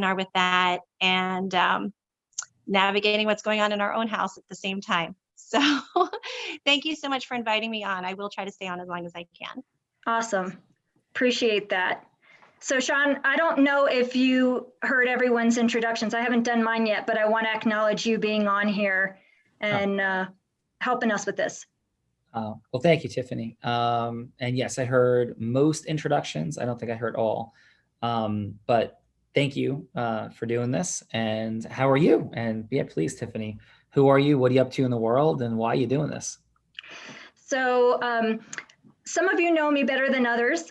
webinar with that, and navigating what's going on in our own house at the same time. So thank you so much for inviting me on. I will try to stay on as long as I can. Awesome. Appreciate that. So Sean, I don't know if you heard everyone's introductions. I haven't done mine yet, but I want to acknowledge you being on here and helping us with this. Well, thank you, Tiffany. And yes, I heard most introductions. I don't think I heard all, but thank you for doing this. And how are you? And yeah, please, Tiffany, who are you? What are you up to in the world? And why are you doing this? So some of you know me better than others.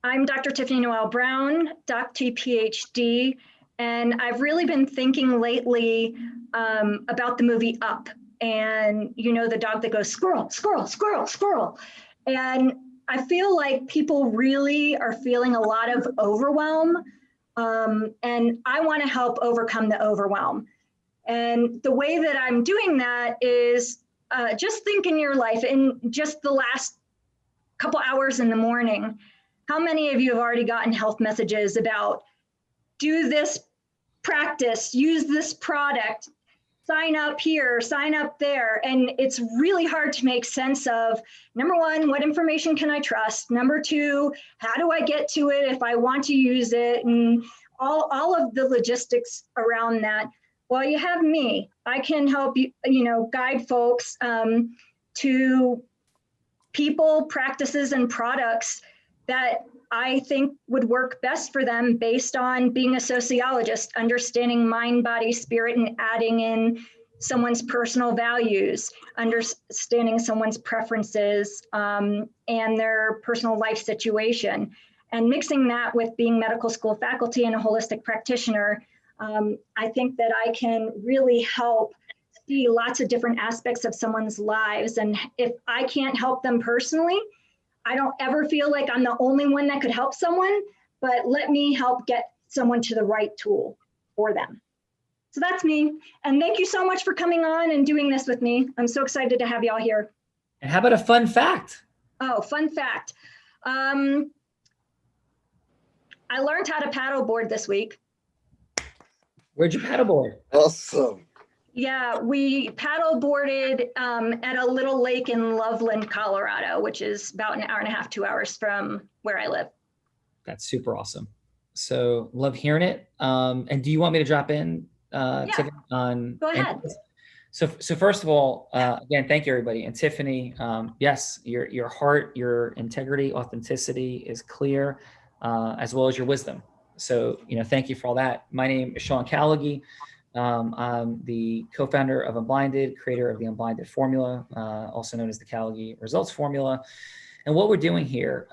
I'm Dr. Tiffany Noelle Brown, DocT PhD, and I've really been thinking lately about the movie Up. And you know, the dog that goes squirrel, squirrel, squirrel, squirrel. And I feel like people really are feeling a lot of overwhelm. And I want to help overcome the overwhelm. And the way that I'm doing that is just think in your life, in just the last couple hours in the morning, how many of you have already gotten health messages about do this practice, use this product, sign up here, sign up there. And it's really hard to make sense of, number one, what information can I trust? Number two, how do I get to it if I want to use it? And all of the logistics around that. Well, you have me. I can help you, guide folks to people, practices, and products that I think would work best for them based on being a sociologist, understanding mind, body, spirit, and adding in someone's personal values, understanding someone's preferences and their personal life situation, and mixing that with being medical school faculty and a holistic practitioner. I think that I can really help see lots of different aspects of someone's lives. And if I can't help them personally, I don't ever feel like I'm the only one that could help someone, but let me help get someone to the right tool for them. So that's me. And thank you so much for coming on and doing this with me. I'm so excited to have y'all here. And how about a fun fact? Oh, fun fact. I learned how to paddleboard this week. Where'd you paddleboard? Awesome. Yeah, we paddleboarded at a little lake in Loveland, Colorado, which is about an hour and a half, 2 hours from where I live. That's super awesome. So love hearing it. And do you want me to drop in, Tiffany, on? Go ahead. So first of all, again, thank you, everybody. And Tiffany, yes, your heart, your integrity, authenticity is clear, as well as your wisdom. So, thank you for all that. My name is Sean Callaghy. I'm the co-founder of Unblinded, creator of the Unblinded formula, also known as the Callaghy Results Formula. And what we're doing here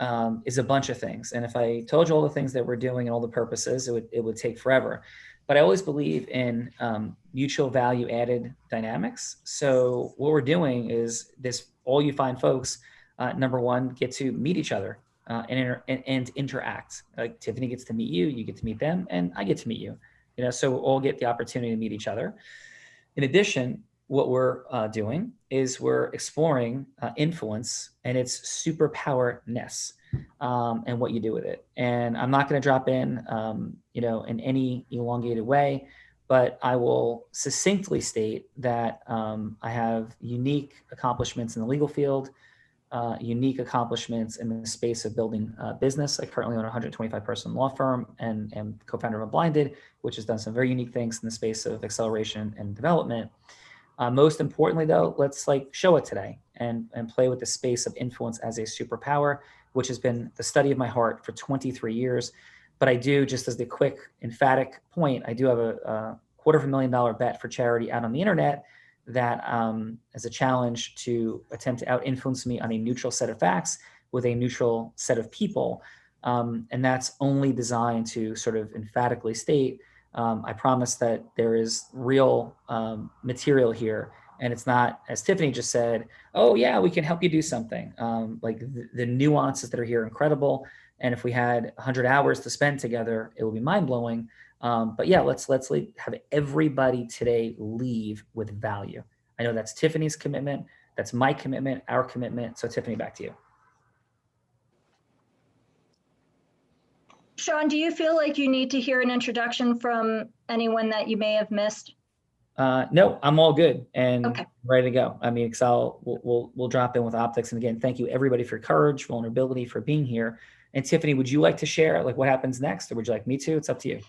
is a bunch of things. And if I told you all the things that we're doing and all the purposes, it would take forever. But I always believe in mutual value added dynamics. So what we're doing is this, all you find folks, number one, get to meet each other and interact. Like Tiffany gets to meet you, you get to meet them, and I get to meet you. So we'll all get the opportunity to meet each other. In addition, what we're doing is we're exploring influence and its superpower-ness and what you do with it. And I'm not going to drop in, in any elongated way, but I will succinctly state that I have unique accomplishments in the legal field, unique accomplishments in the space of building a business. I currently own a 125-person law firm and am co-founder of Unblinded, which has done some very unique things in the space of acceleration and development. Most importantly, though, let's show it today and play with the space of influence as a superpower, which has been the study of my heart for 23 years. But I do, just as the quick, emphatic point, I do have a $250,000 bet for charity out on the internet that as a challenge to attempt to out-influence me on a neutral set of facts with a neutral set of people. And that's only designed to sort of emphatically state, I promise that there is real material here. And it's not, as Tiffany just said, oh yeah, we can help you do something. The nuances that are here are incredible. And if we had 100 hours to spend together, it would be mind-blowing. But yeah, let's have everybody today leave with value. I know that's Tiffany's commitment. That's my commitment, our commitment. So Tiffany, back to you. Sean, do you feel like you need to hear an introduction from anyone that you may have missed? No, I'm all good and Okay. ready to go. I mean, Excel, we'll drop in with optics. And again, thank you everybody for your courage, vulnerability, for being here. And Tiffany, would you like to share like what happens next, or would you like me to? It's up to you.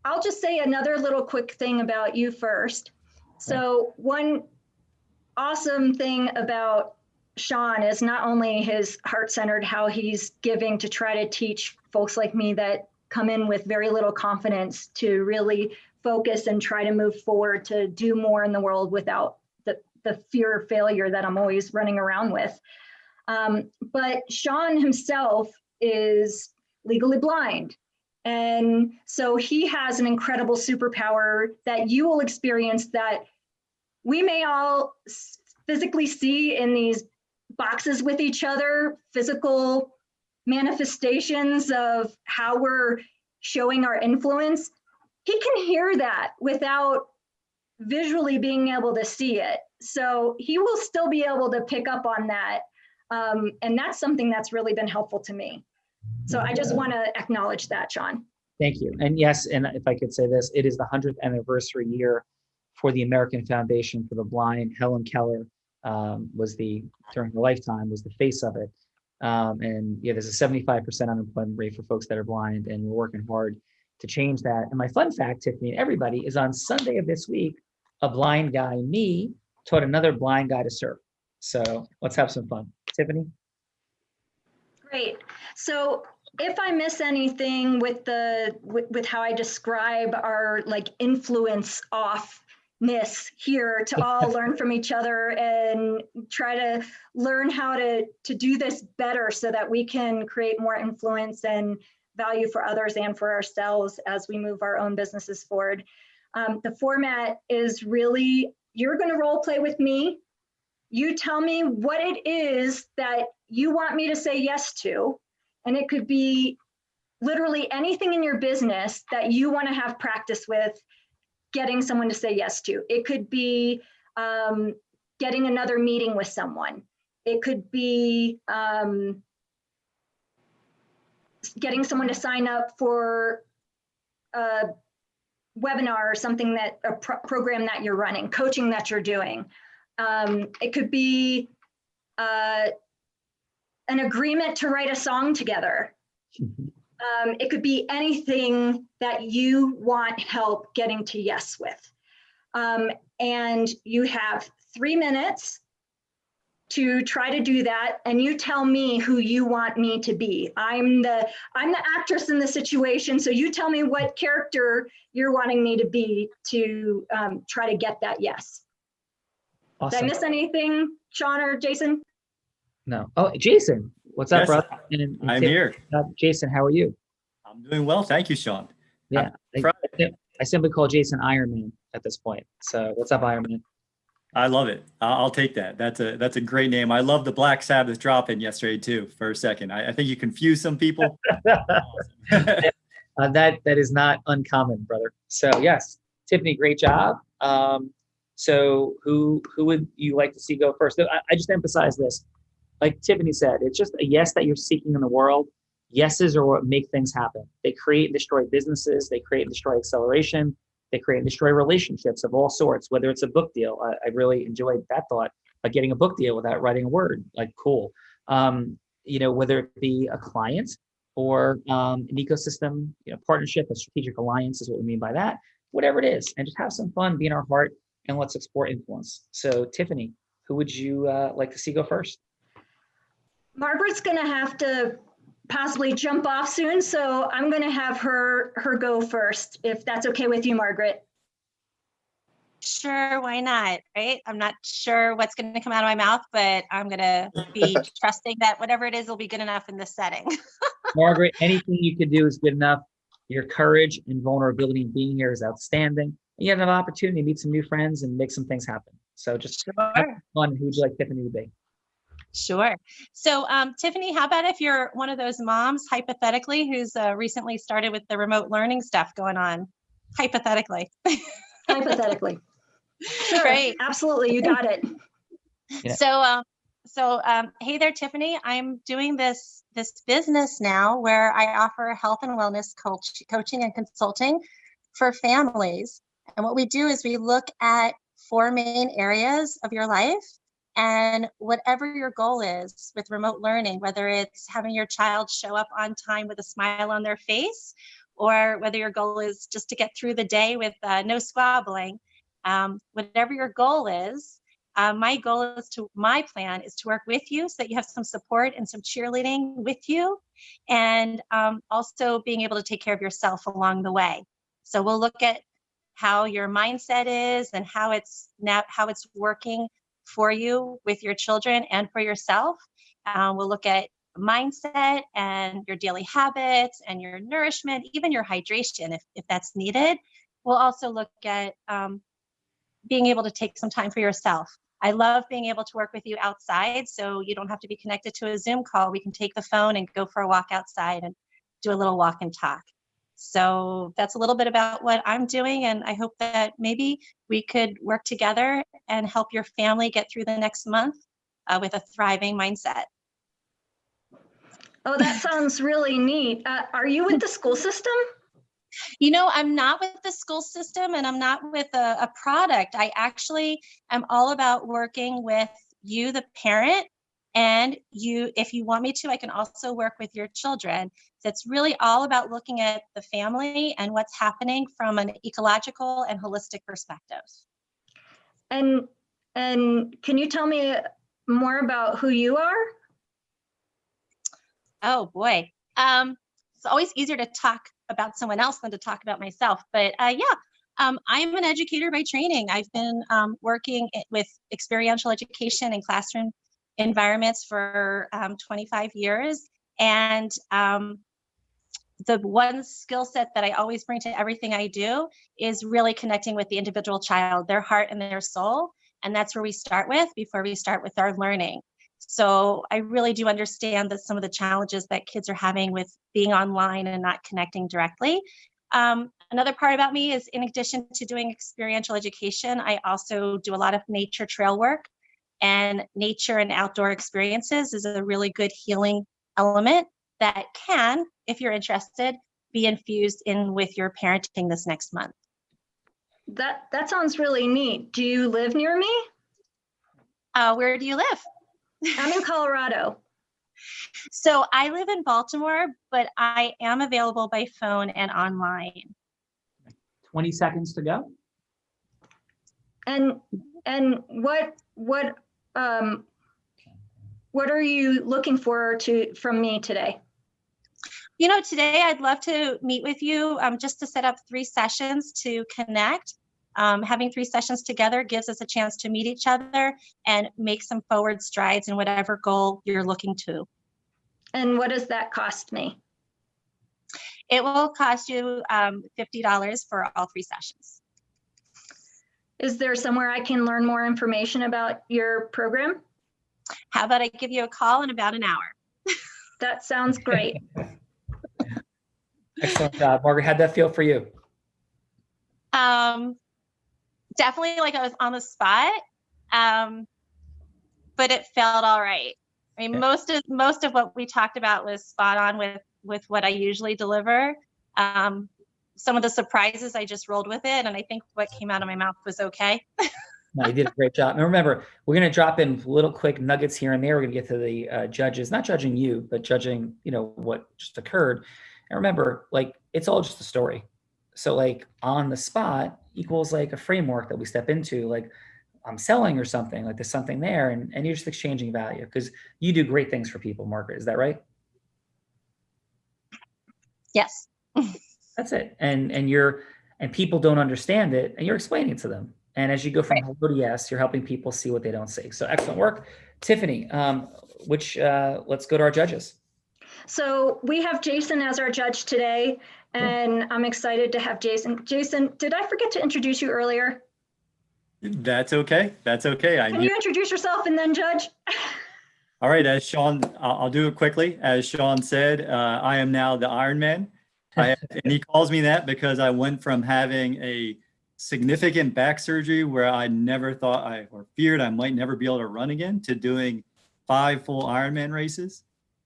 I'll just say another little quick thing about you first. So one awesome thing about Sean is not only his heart-centered, how he's giving to try to teach folks like me that come in with very little confidence to really focus and try to move forward to do more in the world without the fear of failure that I'm always running around with. But Sean himself is legally blind. And so he has an incredible superpower that you will experience that we may all physically see in these boxes with each other, physical manifestations of how we're showing our influence. He can hear that without visually being able to see it. So he will still be able to pick up on that. And that's something that's really been helpful to me. So I just want to acknowledge that, Sean. Thank you. And yes, and if I could say this, it is the 100th anniversary year for the American Foundation for the Blind. Helen Keller during her lifetime, was the face of it. And yeah, there's a 75% unemployment rate for folks that are blind, and we're working hard to change that. And my fun fact, Tiffany, and everybody, is on Sunday of this week, a blind guy, me, taught another blind guy to surf. So let's have some fun. Tiffany? Great. So if I miss anything with how I describe our like influence offness here to all learn from each other and try to learn how to do this better so that we can create more influence and value for others and for ourselves as we move our own businesses forward. The format is really, you're going to role play with me. You tell me what it is that you want me to say yes to. And it could be literally anything in your business that you want to have practice with getting someone to say yes to. It could be getting another meeting with someone. It could be getting someone to sign up for a webinar or something that a program that you're running, coaching that you're doing. It could be an agreement to write a song together. It could be anything that you want help getting to yes with. And you have 3 minutes to try to do that, and you tell me who you want me to be. I'm the actress in the situation, so you tell me what character you're wanting me to be to try to get that yes. Awesome. Did I miss anything, Sean or Jason? No. Oh, Jason, what's up, Yes, brother? I'm here. Jason, how are you? I'm doing well. Thank you, Sean. Yeah, I simply call Jason Iron Man at this point. So what's up, Iron Man? I love it. I'll take that. That's a great name. I love the Black Sabbath drop in yesterday too. For a second, I think you confused some people. That is not uncommon, brother. So yes, Tiffany, great job. So who would you like to see go first? I just emphasize this. Like Tiffany said, it's just a yes that you're seeking in the world. Yeses are what make things happen. They create and destroy businesses. They create and destroy acceleration. They create and destroy relationships of all sorts, whether it's a book deal. I really enjoyed that thought, like getting a book deal without writing a word, like cool. Whether it be a client or an ecosystem, partnership, a strategic alliance is what we mean by that, whatever it is, and just have some fun, be in our heart, and let's explore influence. So Tiffany, who would you like to see go first? Margaret's gonna have to possibly jump off soon, so I'm going to have her go first, if that's okay with you, Margaret. Sure, why not, right? I'm not sure what's going to come out of my mouth, but I'm going to be trusting that whatever it is will be good enough in this setting. Margaret, anything you could do is good enough. Your courage and vulnerability in being here is outstanding. And you have an opportunity to meet some new friends and make some things happen. So just have fun. Who would you like Tiffany to be? Sure. So Tiffany, how about if you're one of those moms, hypothetically, who's recently started with the remote learning stuff going on? Hypothetically. Hypothetically. Sure, Right. Absolutely. You got it. Yeah. So Hey there, Tiffany. I'm doing this business now where I offer health and wellness coaching and consulting for families. And what we do is we look at 4 main areas of your life, and whatever your goal is with remote learning, whether it's having your child show up on time with a smile on their face, or whether your goal is just to get through the day with no squabbling, whatever your goal is, my plan is to work with you so that you have some support and some cheerleading with you, and also being able to take care of yourself along the way. So we'll look at how your mindset is and how it's working for you with your children and for yourself. We'll look at mindset and your daily habits and your nourishment, even your hydration if that's needed. We'll also look at being able to take some time for yourself. I love being able to work with you outside, so you don't have to be connected to a Zoom call. We can take the phone and go for a walk outside and do a little walk and talk. So that's a little bit about what I'm doing, and I hope that maybe we could work together and help your family get through the next month with a thriving mindset. Oh, that sounds really neat. Are you with the school system? I'm not with the school system, and I'm not with a product. I actually am all about working with you, the parent, and if you want me to, I can also work with your children. So it's really all about looking at the family and what's happening from an ecological and holistic perspective. And can you tell me more about who you are? Oh boy. It's always easier to talk about someone else than to talk about myself. But I'm an educator by training. I've been working with experiential education and classroom environments for 25 years. And the one skill set that I always bring to everything I do is really connecting with the individual child, their heart and their soul. And that's where we start with before we start with our learning. So I really do understand that some of the challenges that kids are having with being online and not connecting directly. Another part about me is, in addition to doing experiential education, I also do a lot of nature trail work, and nature and outdoor experiences is a really good healing element that can, if you're interested, be infused in with your parenting this next month. That sounds really neat. Do you live near me? Where do you live? I'm in Colorado. So I live in Baltimore, but I am available by phone and online. 20 seconds to go. And what are you looking for from me today? Today I'd love to meet with you just to set up 3 sessions to connect. Having 3 sessions together gives us a chance to meet each other and make some forward strides in whatever goal you're looking to. And what does that cost me? It will cost you $50 for all 3 sessions. Is there somewhere I can learn more information about your program? How about I give you a call in about an hour? That sounds great. Excellent job. Margaret, how'd that feel for you? Definitely like I was on the spot, but it felt all right. I mean, Yeah. most of what we talked about was spot on with what I usually deliver. Some of the surprises, I just rolled with it, and I think what came out of my mouth was okay. No, you did a great job. And remember, we're going to drop in little quick nuggets here and there. We're going to get to the judges, not judging you, but judging, what just occurred. And remember, it's all just a story. So on the spot equals a framework that we step into, I'm selling or something, there's something there, and you're just exchanging value because you do great things for people, Margaret. Is that right? Yes. That's it. And people don't understand it, and you're explaining it to them. And as you go from hello to yes, you're helping people see what they don't see. So excellent work. Tiffany, let's go to our judges. So we have Jason as our judge today, and I'm excited to have Jason. Jason, did I forget to introduce you earlier? That's okay. That's okay. Can you introduce yourself and then judge? All right, as Sean, I'll do it quickly. As Sean said, I am now the Iron Man. And he calls me that because I went from having a significant back surgery where I never thought or feared I might never be able to run again to doing 5 full Ironman races.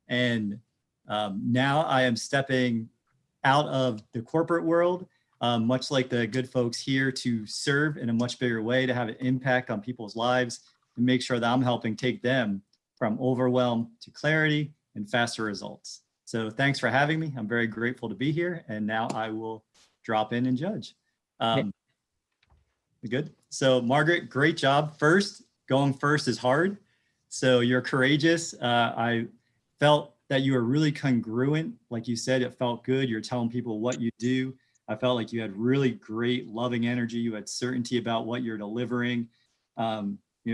And now I am stepping out of the corporate world, much like the good folks here, to serve in a much bigger way, to have an impact on people's lives, and make sure that I'm helping take them from overwhelm to clarity and faster results. So thanks for having me. I'm very grateful to be here. And now I will drop in and judge. Good. So Margaret, great job. Going first is hard. So you're courageous. I felt that you were really congruent. Like you said, it felt good. You're telling people what you do. I felt like you had really great loving energy. You had certainty about what you're delivering.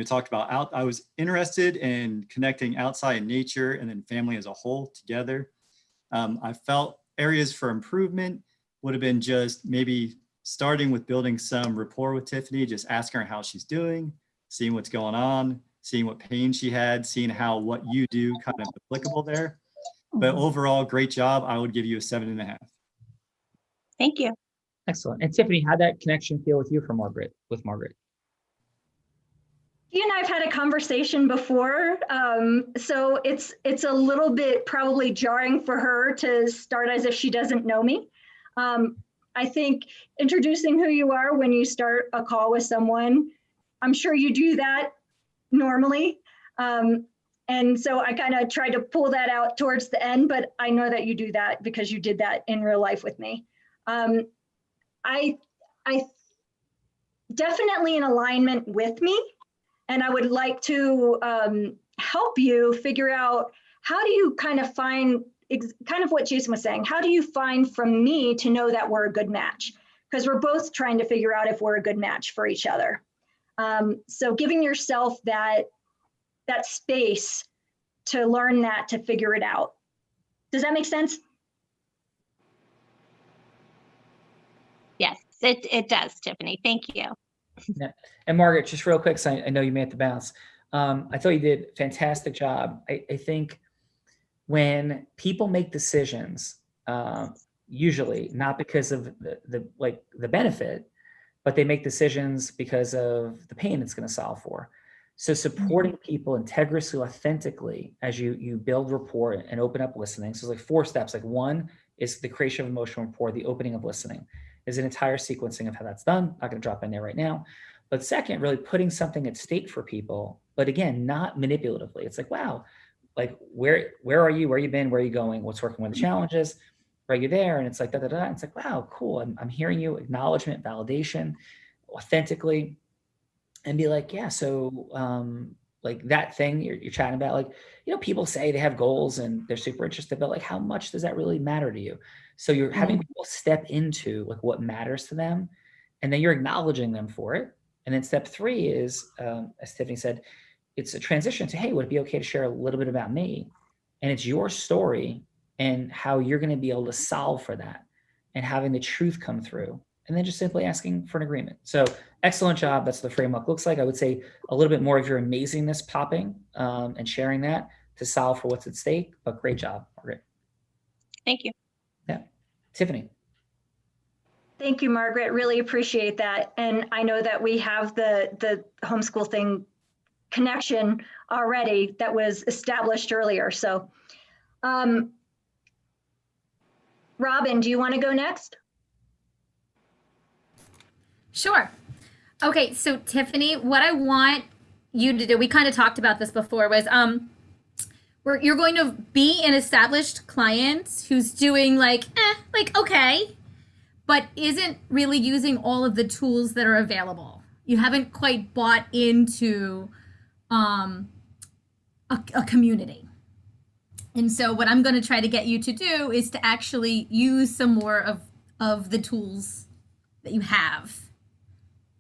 Talked about I was interested in connecting outside nature and then family as a whole together. I felt areas for improvement would have been just maybe starting with building some rapport with Tiffany, just asking her how she's doing, seeing what's going on, seeing what pain she had, seeing how what you do kind of applicable there. But overall, great job. I would give you a 7.5. Thank you. Excellent. And Tiffany, how'd that connection feel with you with Margaret? You and I've had a conversation before, so it's a little bit probably jarring for her to start as if she doesn't know me. I think introducing who you are when you start a call with someone, I'm sure you do that normally. And so I kind of tried to pull that out towards the end, but I know that you do that because you did that in real life with me. I definitely in alignment with me. And I would like to help you figure out, how do you kind of find, kind of what Jason was saying, how do you find from me to know that we're a good match? Because we're both trying to figure out if we're a good match for each other. So giving yourself that space to learn that, to figure it out. Does that make sense? Yes, it does, Tiffany. Thank you. Yeah. And Margaret, just real quick, so I know you may have to bounce. I thought you did a fantastic job. I think when people make decisions, usually not because of the benefit, but they make decisions because of the pain it's going to solve for. So supporting people integriously, authentically, as you build rapport and open up listening. So it's like 4 steps. Like 1 is the creation of emotional rapport, the opening of listening. There's an entire sequencing of how that's done. Not going to drop in there right now. But second, really putting something at stake for people, but again, not manipulatively. It's like, wow, like where are you? Where you been? Where are you going? What's working with the challenges? Are you there? And it's like, da, da, da. And it's like, wow, cool. I'm hearing you, acknowledgement, validation, authentically, and be like, yeah, so like that thing you're chatting about, like, people say they have goals and they're super interested, but like, how much does that really matter to you? So you're having people step into like what matters to them, and then you're acknowledging them for it. And then step 3 is, as Tiffany said, it's a transition to, hey, would it be okay to share a little bit about me? And it's your story and how you're going to be able to solve for that, and having the truth come through, and then just simply asking for an agreement. So excellent job. That's what the framework looks like. I would say a little bit more of your amazingness popping and sharing that to solve for what's at stake, but great job, Margaret. Thank you. Yeah. Tiffany. Thank you, Margaret. Really appreciate that. And I know that we have the homeschool thing connection already that was established earlier. So, Robin, do you want to go next? Sure. Okay, so Tiffany, what I want you to do, we kind of talked about this before, was you're going to be an established client who's doing like okay, but isn't really using all of the tools that are available. You haven't quite bought into a community. And so what I'm going to try to get you to do is to actually use some more of the tools that you have.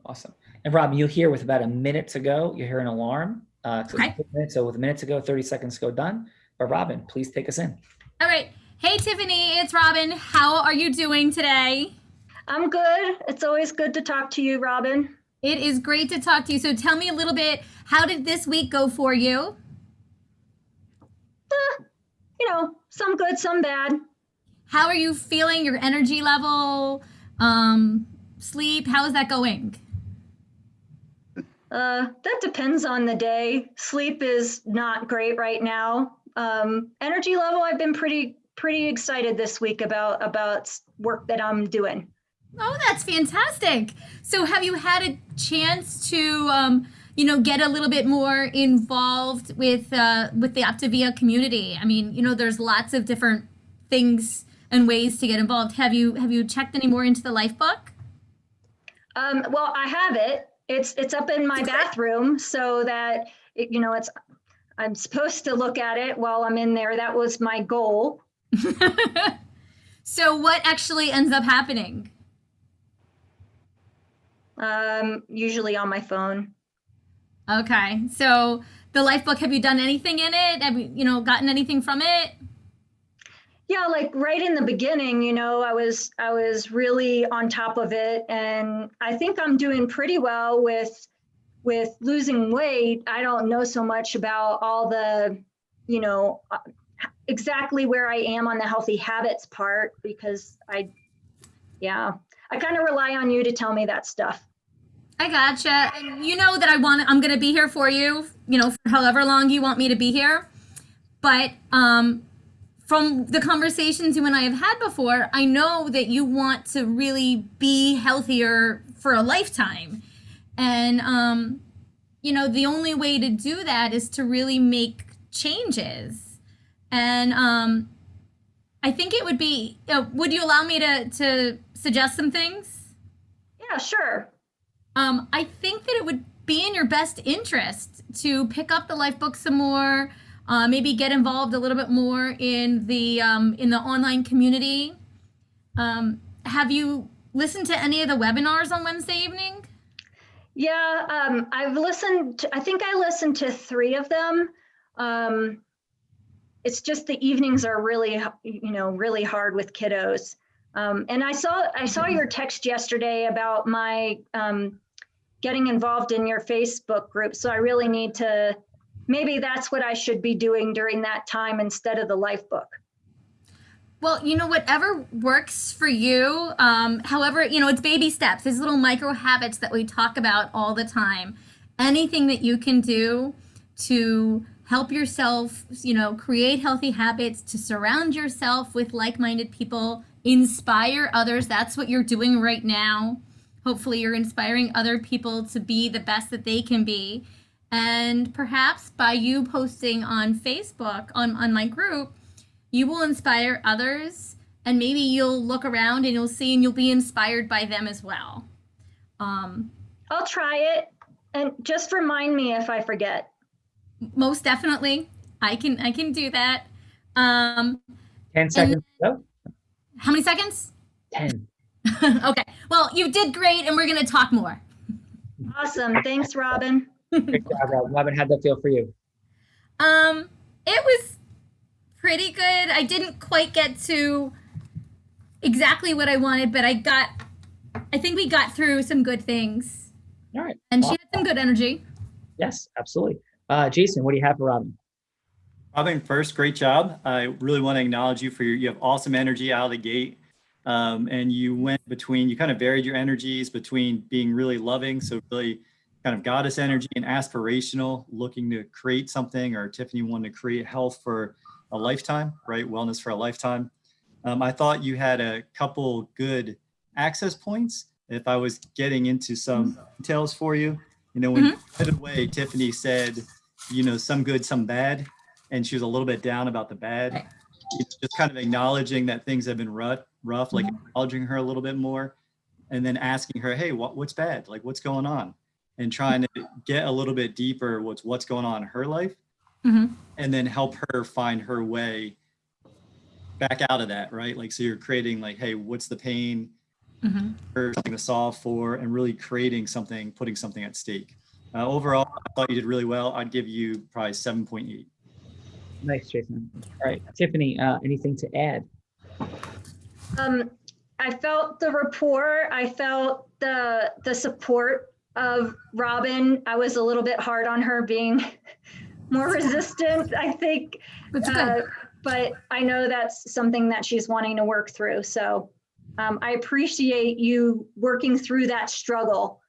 Awesome. And Rob, you'll hear with about a minute to go, you hear an alarm. Okay. So with a minute to go, 30 seconds to go, done. But Robin, please take us in. All right. Hey, Tiffany, it's Robin. How are you doing today? I'm good. It's always good to talk to you, Robin. It is great to talk to you. So tell me a little bit, how did this week go for you? Some good, some bad. How are you feeling? Your energy level, sleep, how is that going? That depends on the day. Sleep is not great right now. Energy level, I've been pretty excited this week about work that I'm doing. Oh, that's fantastic. So have you had a chance to, get a little bit more involved with the Optavia community? I mean, there's lots of different things and ways to get involved. Have you checked any more into the life book? Well, I have it. It's up in my bathroom so that I'm supposed to look at it while I'm in there. That was my goal. So what actually ends up happening? Usually on my phone. Okay. So the life book, have you done anything in it? Have you, gotten anything from it? Yeah, like right in the beginning, I was really on top of it, and I think I'm doing pretty well with losing weight. I don't know so much about all the, exactly where I am on the healthy habits part, because I kind of rely on you to tell me that stuff. I gotcha. And you know that I'm going to be here for you, for however long you want me to be here. But from the conversations you and I have had before, I know that you want to really be healthier for a lifetime. And, the only way to do that is to really make changes. And I think it would be, would you allow me to suggest some things? Yeah, sure. I think that it would be in your best interest to pick up the life book some more, maybe get involved a little bit more in the online community. Have you listened to any of the webinars on Wednesday evening? Yeah, I've listened. I think I listened to 3 of them. It's just the evenings are really, really hard with kiddos. And I saw your text yesterday about my getting involved in your Facebook group. So I really need to, maybe that's what I should be doing during that time instead of the life book. Well, whatever works for you. However, it's baby steps. There's little micro habits that we talk about all the time. Anything that you can do to help yourself, create healthy habits, to surround yourself with like-minded people, inspire others. That's what you're doing right now. Hopefully you're inspiring other people to be the best that they can be. And perhaps by you posting on Facebook, on my group, you will inspire others, and maybe you'll look around and you'll see and you'll be inspired by them as well. I'll try it, and just remind me if I forget. Most definitely. I can do that. 10 seconds. How many seconds? 10. Okay. Well, you did great, and we're going to talk more. Awesome. Thanks, Robin. Great job, Robin. How'd that feel for you? It was pretty good. I didn't quite get to exactly what I wanted, but I think we got through some good things. All right. And she had some good energy. Yes, absolutely. Jason, what do you have for Robin? Robin, first, great job. I really want to acknowledge you for you have awesome energy out of the gate. And you kind of varied your energies between being really loving, so really kind of goddess energy, and aspirational, looking to create something, or Tiffany wanted to create health for a lifetime, right? Wellness for a lifetime. I thought you had a couple good access points. If I was getting into some details for you, when you put away, Tiffany said, some good, some bad, and she was a little bit down about the bad. Right. Just kind of acknowledging that things have been rough, like acknowledging her a little bit more, and then asking her, hey, what's bad? Like, what's going on? And trying to get a little bit deeper what's going on in her life, and then help her find her way back out of that, right? Like, so you're creating like, hey, what's the pain, or something to solve for, and really creating something, putting something at stake. Overall, I thought you did really well. I'd give you probably 7.8. Nice, Jason. All right, Tiffany, anything to add? I felt the rapport. I felt the support of Robin. I was a little bit hard on her being more resistant, I think. But I know that's something that she's wanting to work through. So I appreciate you working through that struggle.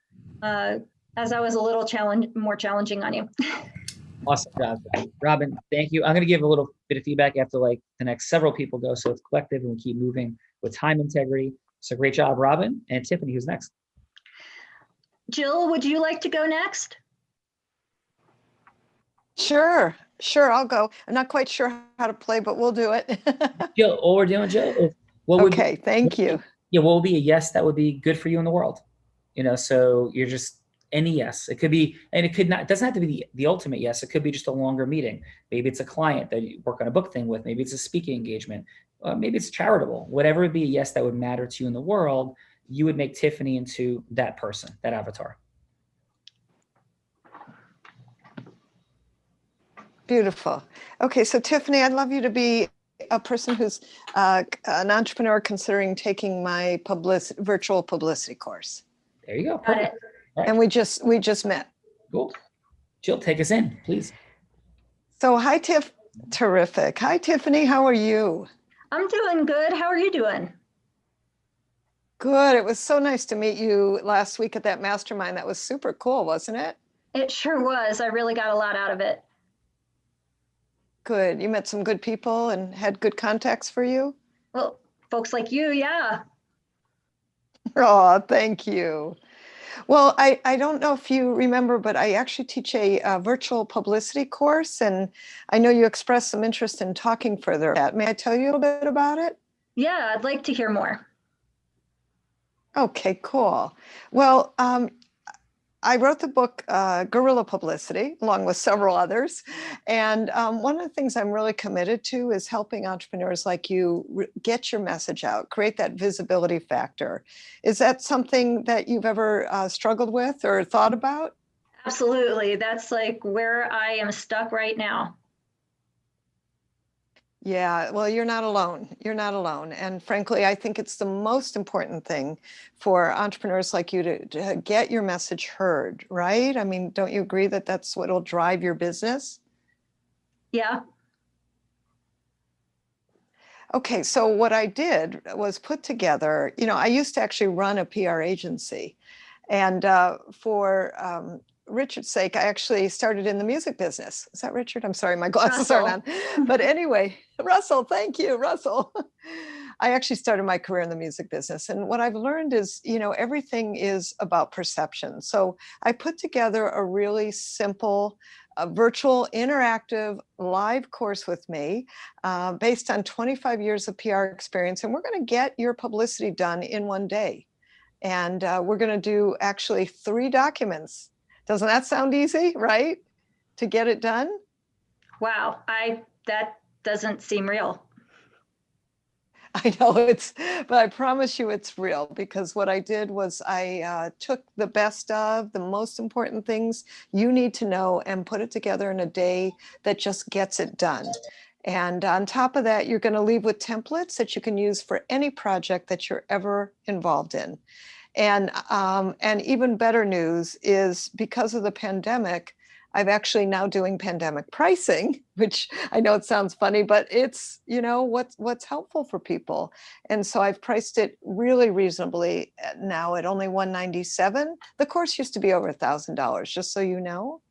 as I was a little more challenging on you. Awesome job. Robin, thank you. I'm going to give a little bit of feedback after like the next several people go. So it's collective and we keep moving with time integrity. So great job, Robin. And Tiffany, who's next? Jill, would you like to go next? Sure, I'll go. I'm not quite sure how to play, but we'll do it. Jill, all we're doing, Jill, is what would Okay, thank you. Yeah, what would be a yes that would be good for you in the world? So you're just any yes. It could be, and it could not, it doesn't have to be the ultimate yes. It could be just a longer meeting. Maybe it's a client that you work on a book thing with. Maybe it's a speaking engagement. Maybe it's charitable. Whatever would be a yes that would matter to you in the world, you would make Tiffany into that person, that avatar. Beautiful. Okay, so Tiffany, I'd love you to be a person who's an entrepreneur considering taking my virtual publicity course. There you go. Got it. Right. And we just met. Cool. Jill, take us in, please. So hi, Tiff. Terrific. Hi, Tiffany. How are you? I'm doing good. How are you doing? Good. It was so nice to meet you last week at that mastermind. That was super cool, wasn't it? It sure was. I really got a lot out of it. Good. You met some good people and had good contacts for you? Well, folks like you, yeah. Oh, thank you. Well, I don't know if you remember, but I actually teach a virtual publicity course, and I know you expressed some interest in talking further about that. May I tell you a little bit about it? Yeah, I'd like to hear more. Okay, cool. Well, I wrote the book Guerrilla Publicity, along with several others. And one of the things I'm really committed to is helping entrepreneurs like you get your message out, create that visibility factor. Is that something that you've ever struggled with or thought about? Absolutely. That's like where I am stuck right now. Yeah, well, you're not alone. You're not alone. And frankly, I think it's the most important thing for entrepreneurs like you to get your message heard, right? I mean, don't you agree that that's what will drive your business? Yeah. Okay, so what I did was put together, I used to actually run a PR agency. And for Richard's sake, I actually started in the music business. Is that Richard? I'm sorry, my glasses aren't on. But anyway, Russell, thank you, Russell. I actually started my career in the music business. And what I've learned is, everything is about perception. So I put together a really simple, virtual, interactive, live course with me based on 25 years of PR experience. And we're going to get your publicity done in one day. And we're going to do actually 3 documents. Doesn't that sound easy, right? To get it done? Wow, that doesn't seem real. I know but I promise you it's real, because what I did was I took the best of the most important things you need to know and put it together in a day that just gets it done. And on top of that, you're going to leave with templates that you can use for any project that you're ever involved in. And even better news is, because of the pandemic, I'm actually now doing pandemic pricing, which I know it sounds funny, but it's, what's helpful for people. And so I've priced it really reasonably now at only $197. The course used to be over $1,000, just so you know.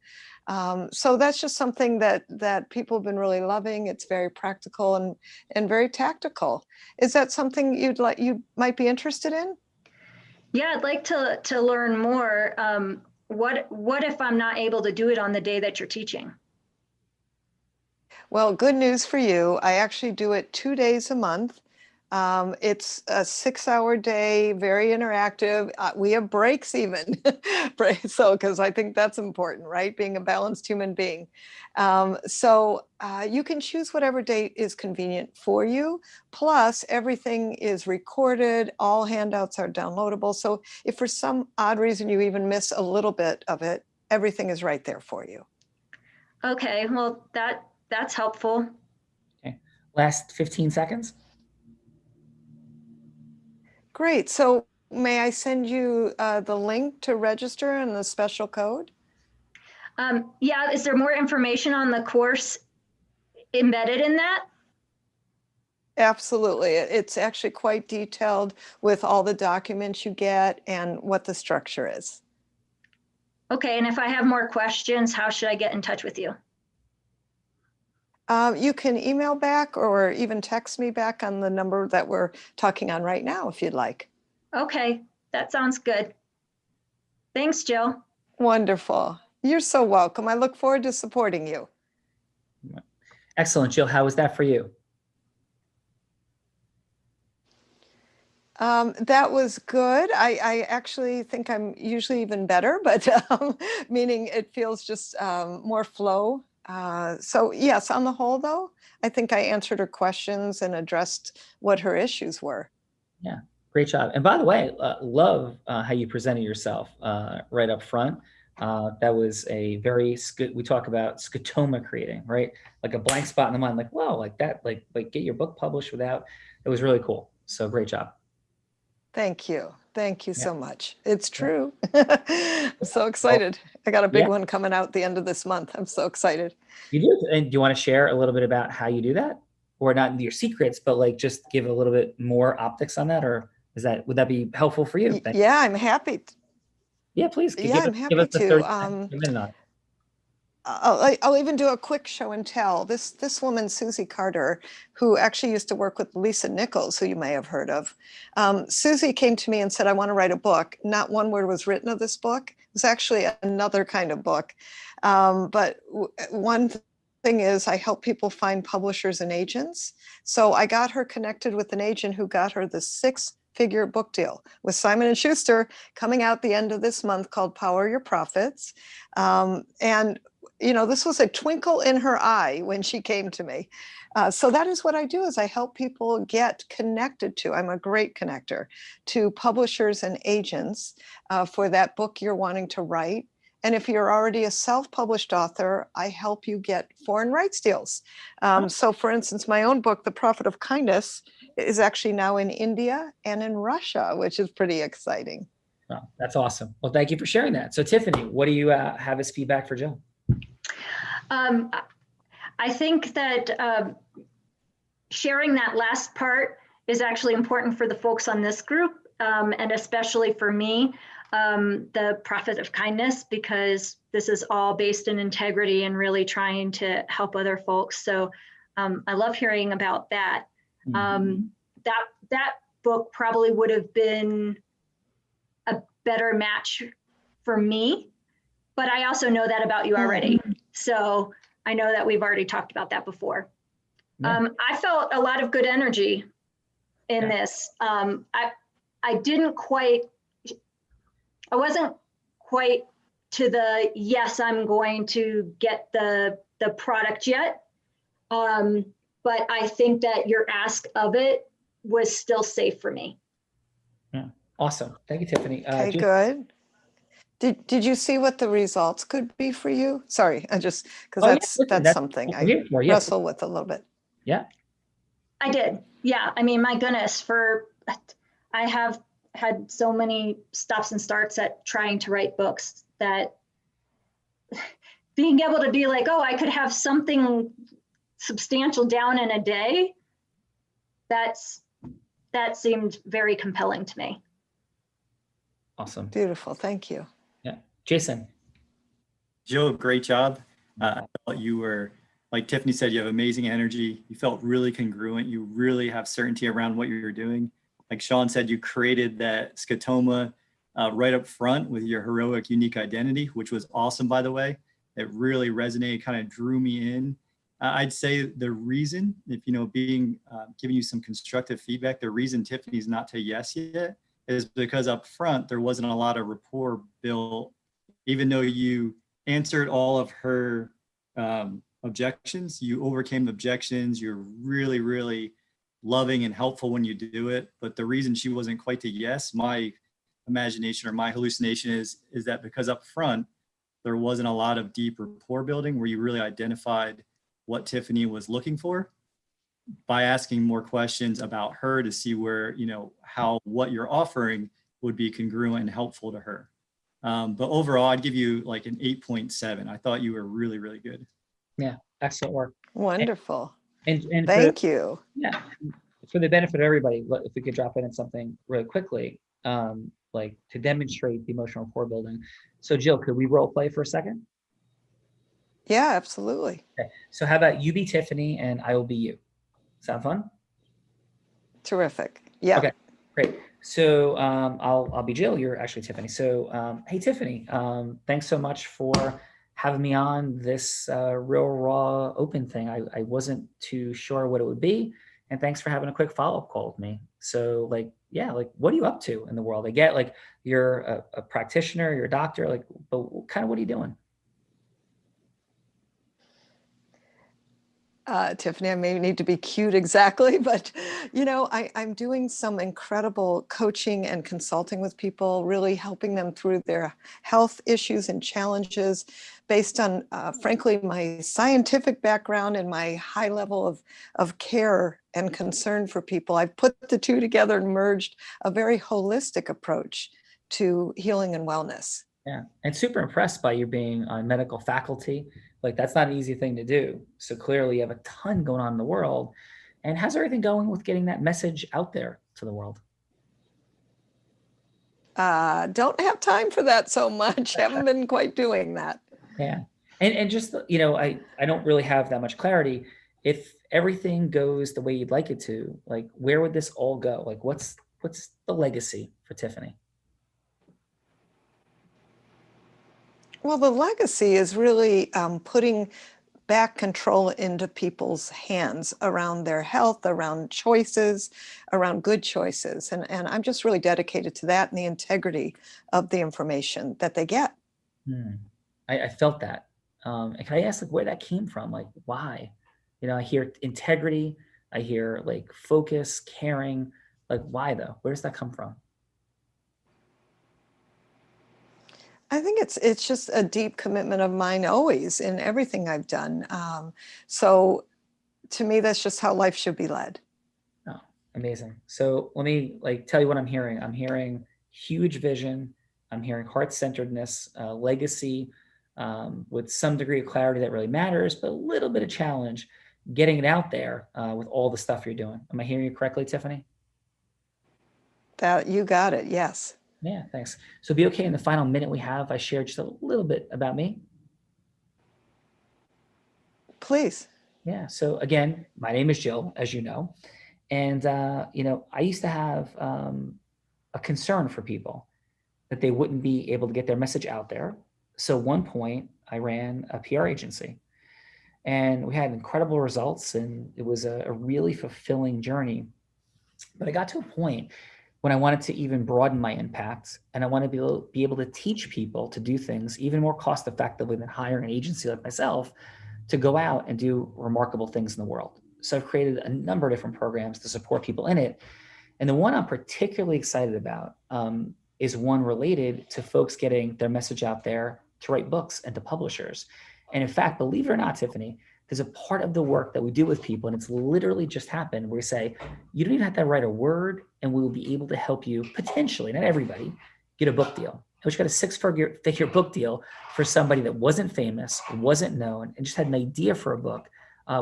So that's just something that people have been really loving. It's very practical and very tactical. Is that something you might be interested in? Yeah, I'd like to learn more. What if I'm not able to do it on the day that you're teaching? Well, good news for you. I actually do it 2 days a month. It's a 6-hour day, very interactive. We have breaks even. So, because I think that's important, right? Being a balanced human being. So you can choose whatever date is convenient for you. Plus, everything is recorded. All handouts are downloadable. So if for some odd reason you even miss a little bit of it, everything is right there for you. Okay, well, that's helpful. Okay. Last 15 seconds. Great. So may I send you the link to register and the special code? Yeah, is there more information on the course embedded in that? Absolutely. It's actually quite detailed with all the documents you get and what the structure is. Okay, and if I have more questions, how should I get in touch with you? You can email back or even text me back on the number that we're talking on right now, if you'd like. Okay, that sounds good. Thanks, Jill. Wonderful. You're so welcome. I look forward to supporting you. Excellent. Jill, how was that for you? That was good. I actually think I'm usually even better, but meaning it feels just more flow. So yes, on the whole though, I think I answered her questions and addressed what her issues were. Yeah, great job. And by the way, love how you presented yourself right up front. That was a very, we talk about scotoma creating, right? Like a blank spot in the mind, like, whoa, like that, like get your book published without, it was really cool. So great job. Thank you. Thank you Yeah. so much. It's true. I'm so excited. I got a big one coming out the end of this month. I'm so excited. You do? And do you want to share a little bit about how you do that? Or not your secrets, but like just give a little bit more optics on that? Or would that be helpful for you? Yeah, I'm happy. Yeah, please. Yeah, I'm happy to. I'll even do a quick show and tell. This woman, Susie Carter, who actually used to work with Lisa Nichols, who you may have heard of. Susie came to me and said, I want to write a book. Not one word was written of this book. It was actually another kind of book. But one thing is I help people find publishers and agents. So I got her connected with an agent who got her the 6-figure book deal with Simon & Schuster coming out the end of this month called Power Your Profits. And you know, this was a twinkle in her eye when she came to me. So that is what I do, is I help people get connected to, I'm a great connector, to publishers and agents for that book you're wanting to write. And if you're already a self-published author, I help you get foreign rights deals. So for instance, my own book, The Profit of Kindness, is actually now in India and in Russia, which is pretty exciting. Oh, that's awesome. Well, thank you for sharing that. So Tiffany, what do you have as feedback for Jill? I think that sharing that last part is actually important for the folks on this group, and especially for me, the Profit of Kindness, because this is all based in integrity and really trying to help other folks. So I love hearing about that. That book probably would have been a better match for me, but I also know that about you already. So I know that we've already talked about that before. Yeah. I felt a lot of good energy in this. I wasn't quite to the, yes, I'm going to get the product yet. But I think that your ask of it was still safe for me. Yeah, awesome. Thank you, Tiffany. Okay, good. Did you see what the results could be for you? Sorry, I just, because that's something I wrestle with a little bit. Yeah. I did. Yeah. I mean, my goodness, I have had so many stops and starts at trying to write books that being able to be like, oh, I could have something substantial down in a day, that seemed very compelling to me. Awesome. Beautiful. Thank you. Yeah. Jason. Jill, great job. I thought you were, like Tiffany said, you have amazing energy. You felt really congruent. You really have certainty around what you're doing. Like Sean said, you created that scotoma right up front with your heroic, unique identity, which was awesome, by the way. It really resonated, kind of drew me in. I'd say the reason, if you know, giving you some constructive feedback, the reason Tiffany's not to yes yet is because up front there wasn't a lot of rapport built. Even though you answered all of her objections, you overcame the objections. You're really, really loving and helpful when you do it. But the reason she wasn't quite to yes, my imagination or my hallucination is that because up front there wasn't a lot of deep rapport building where you really identified what Tiffany was looking for by asking more questions about her to see where, you know, how what you're offering would be congruent and helpful to her. But overall, I'd give you like an 8.7. I thought you were really, really good. Yeah, excellent work. Wonderful. And thank you. Yeah, for the benefit of everybody, if we could drop in something really quickly. like to demonstrate the emotional rapport building. So Jill, could we role play for a second? Yeah, absolutely. Okay. So how about you be Tiffany and I will be you? Sound fun? Terrific. Yeah. Okay, great. So I'll be Jill. You're actually Tiffany. So hey Tiffany, thanks so much for having me on this real raw open thing. I wasn't too sure what it would be, and thanks for having a quick follow up call with me. So like yeah, like what are you up to in the world? I get like you're a practitioner, you're a doctor, like but kind of what are you doing? Tiffany, I may need to be cute exactly, but I'm doing some incredible coaching and consulting with people, really helping them through their health issues and challenges based on, frankly, my scientific background and my high level of care and concern for people. I've put the two together and merged a very holistic approach to healing and wellness. Yeah, and super impressed by you being on medical faculty. Like that's not an easy thing to do. So clearly you have a ton going on in the world. And how's everything going with getting that message out there to the world? Don't have time for that so much. Haven't been quite doing that. Yeah. And just, I don't really have that much clarity. If everything goes the way you'd like it to, like where would this all go? Like what's the legacy for Tiffany? Well, the legacy is really putting back control into people's hands around their health, around choices, around good choices. And I'm just really dedicated to that and the integrity of the information that they get. I felt that. And can I ask like where that came from? Like why? I hear integrity, I hear like focus, caring, like why though? Where does that come from? I think it's just a deep commitment of mine always in everything I've done. So to me, that's just how life should be led. Oh, amazing. So let me like tell you what I'm hearing. I'm hearing huge vision. I'm hearing heart-centeredness, legacy, with some degree of clarity that really matters, but a little bit of challenge getting it out there with all the stuff you're doing. Am I hearing you correctly, Tiffany? That you got it. Yes. Yeah, thanks. So be okay in the final minute we have, I share just a little bit about me. Please. Yeah. So again, my name is Jill, as you know, and I used to have a concern for people that they wouldn't be able to get their message out there. So at one point, I ran a PR agency, and we had incredible results, and it was a really fulfilling journey. But I got to a point when I wanted to even broaden my impact, and I want to be able to teach people to do things even more cost effectively than hiring an agency like myself to go out and do remarkable things in the world. So I've created a number of different programs to support people in it. And the one I'm particularly excited about is one related to folks getting their message out there to write books and to publishers. And in fact, believe it or not, Tiffany, there's a part of the work that we do with people, and it's literally just happened, where we say, you don't even have to write a word, and we will be able to help you potentially, not everybody, get a book deal. We just got a six-figure book deal for somebody that wasn't famous, wasn't known, and just had an idea for a book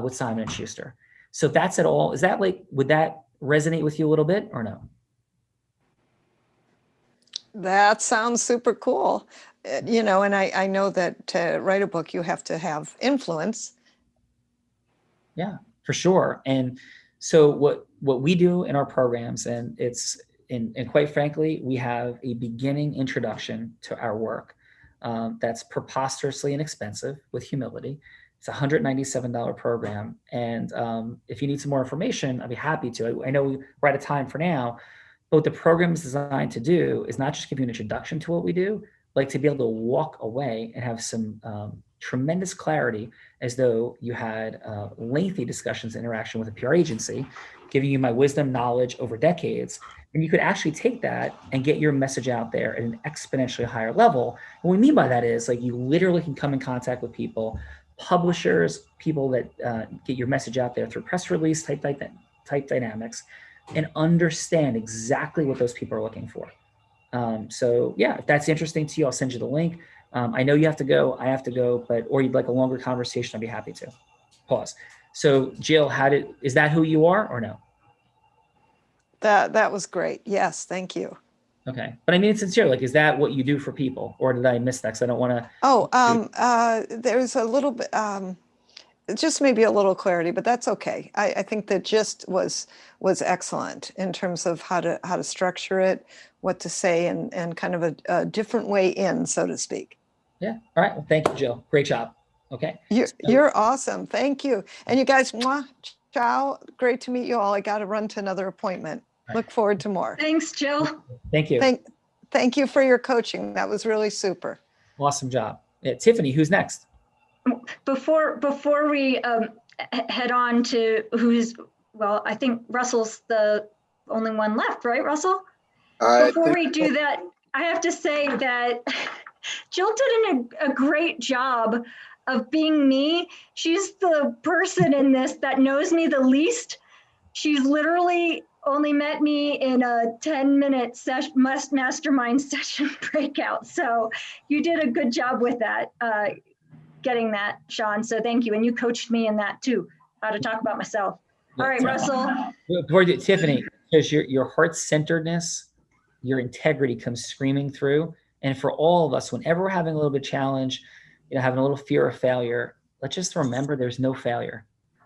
with Simon & Schuster. So that's it all. Is that like, would that resonate with you a little bit or no? That sounds super cool. And I know that to write a book, you have to have influence. Yeah, for sure. And so what we do in our programs, and and quite frankly, we have a beginning introduction to our work that's preposterously inexpensive with humility. It's a $197 program. And if you need some more information, I'd be happy to. I know we're out of time for now, but what the program is designed to do is not just give you an introduction to what we do, like to be able to walk away and have some tremendous clarity as though you had lengthy discussions and interaction with a PR agency, giving you my wisdom, knowledge over decades. And you could actually take that and get your message out there at an exponentially higher level. What we mean by that is like you literally can come in contact with people, publishers, people that get your message out there through press release type dynamics, and understand exactly what those people are looking for. So yeah, if that's interesting to you, I'll send you the link. I know you have to go, I have to go, or you'd like a longer conversation, I'd be happy to. Pause. So Jill, is that who you are or no? That was great. Yes, thank you. Okay. But I mean, it's sincere. Like, is that what you do for people, or did I miss that? Because I don't want to. Oh, there's a little bit, just maybe a little clarity, but that's okay. I think the gist was excellent in terms of how to structure it, what to say, and kind of a different way in, so to speak. Yeah. All right. Well, thank you, Jill. Great job. Okay. You're awesome. Thank you. And you guys, mwah, ciao. Great to meet you all. I got to run to another appointment. Look forward to more. Thanks, Jill. Thank you. Thank you for your coaching. That was really super. Awesome job. Yeah, Tiffany, who's next? Before we head on to well, I think Russell's the only one left, right, Russell? Before we do that, I have to say that Jill did a great job of being me. She's the person in this that knows me the least. She's literally only met me in a 10-minute mastermind session breakout. So you did a good job with that, getting that, Sean. So thank you. And you coached me in that too, how to talk about myself. All right, Russell. Before you do, Tiffany, because your heart-centeredness, your integrity comes screaming through. And for all of us, whenever we're having a little bit of challenge, having a little fear of failure, let's just remember there's no failure.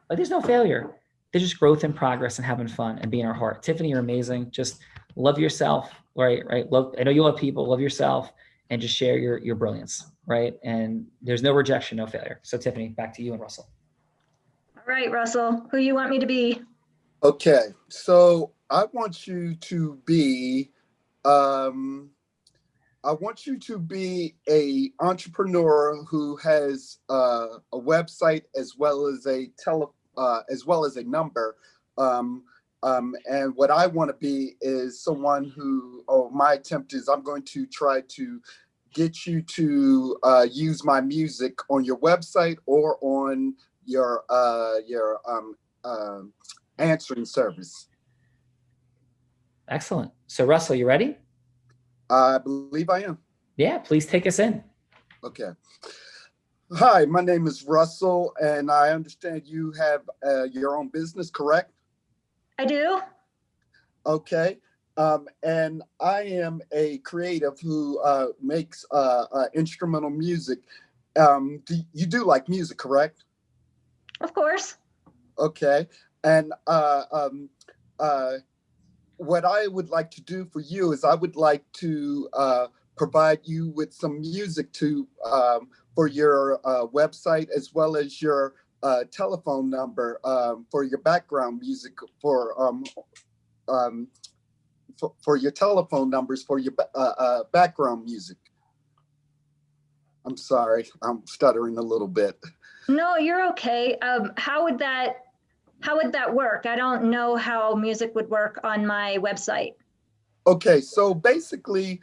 Like, there's no failure. There's just growth and progress and having fun and being our heart. Tiffany, you're amazing. Just love yourself, right? Love. I know you love people. Love yourself, and just share your brilliance, right? And there's no rejection, no failure. So Tiffany, back to you and Russell. All right, Russell, who you want me to be? Okay, so I want you to be a entrepreneur who has a website as well as a number. And what I want to be is someone who, my attempt is I'm going to try to get you to use my music on your website or on your answering service. Excellent. So Russell, you ready? I believe I am. Yeah, please take us in. Okay. Hi, my name is Russell, and I understand you have your own business, correct? I do. Okay. And I am a creative who makes instrumental music. You do like music, correct? Of course. Okay. And what I would like to do for you is I would like to provide you with some music for your website, as well as your telephone number for your background music, for your telephone numbers for your background music. I'm sorry, I'm stuttering a little bit. No, you're okay. How would that work? I don't know how music would work on my website. Okay, so basically,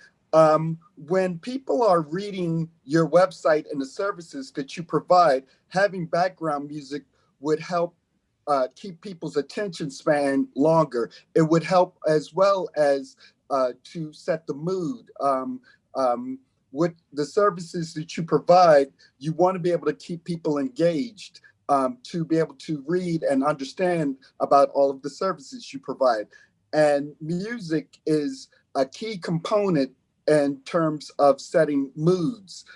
when people are reading your website and the services that you provide, having background music would help keep people's attention span longer. It would help as well as to set the mood. With the services that you provide, you want to be able to keep people engaged, to be able to read and understand about all of the services you provide. And music is a key component in terms of setting moods.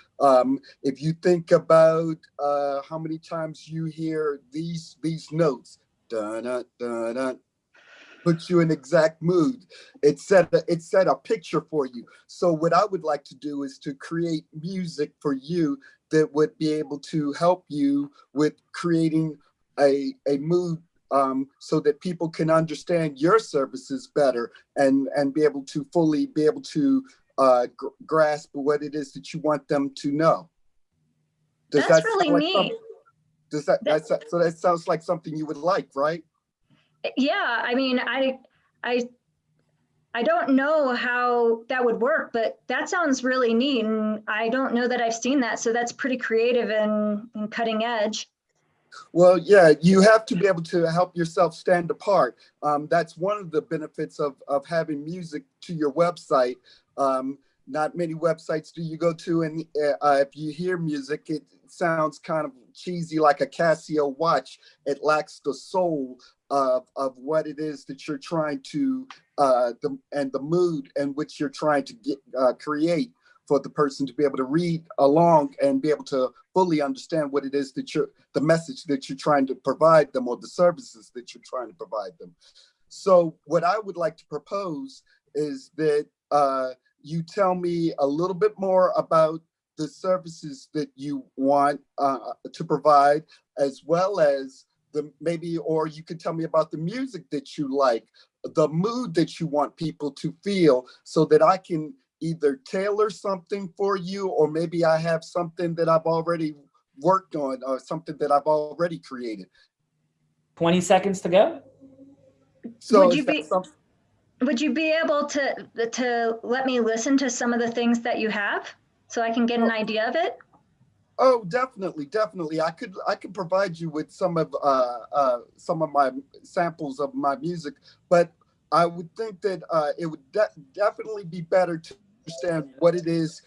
If you think about how many times you hear these notes, dun, dun, dun, puts you in exact mood. It set a picture for you. So what I would like to do is to create music for you that would be able to help you with creating a mood, so that people can understand your services better and be able to fully be able to grasp what it is that you want them to know. That's really neat. So that sounds like something you would like, right? Yeah, I mean, I don't know how that would work, but that sounds really neat. And I don't know that I've seen that. So that's pretty creative and cutting edge. Well, yeah, you have to be able to help yourself stand apart. That's one of the benefits of having music to your website. not many websites do you go to, and if you hear music, it sounds kind of cheesy, like a Casio watch. It lacks the soul of what it is that you're trying to, the mood in which you're trying to create for the person to be able to read along and be able to fully understand what it is that the message that you're trying to provide them, or the services that you're trying to provide them. So what I would like to propose is that you tell me a little bit more about the services that you want to provide, as well as or you could tell me about the music that you like, the mood that you want people to feel, so that I can either tailor something for you, or maybe I have something that I've already worked on, or something that I've already created. 20 seconds to go. So would you be able to let me listen to some of the things that you have, so I can get an idea of it? Oh, definitely. I could provide you with some of my samples of my music, but I would think that it would definitely be better to understand what it is,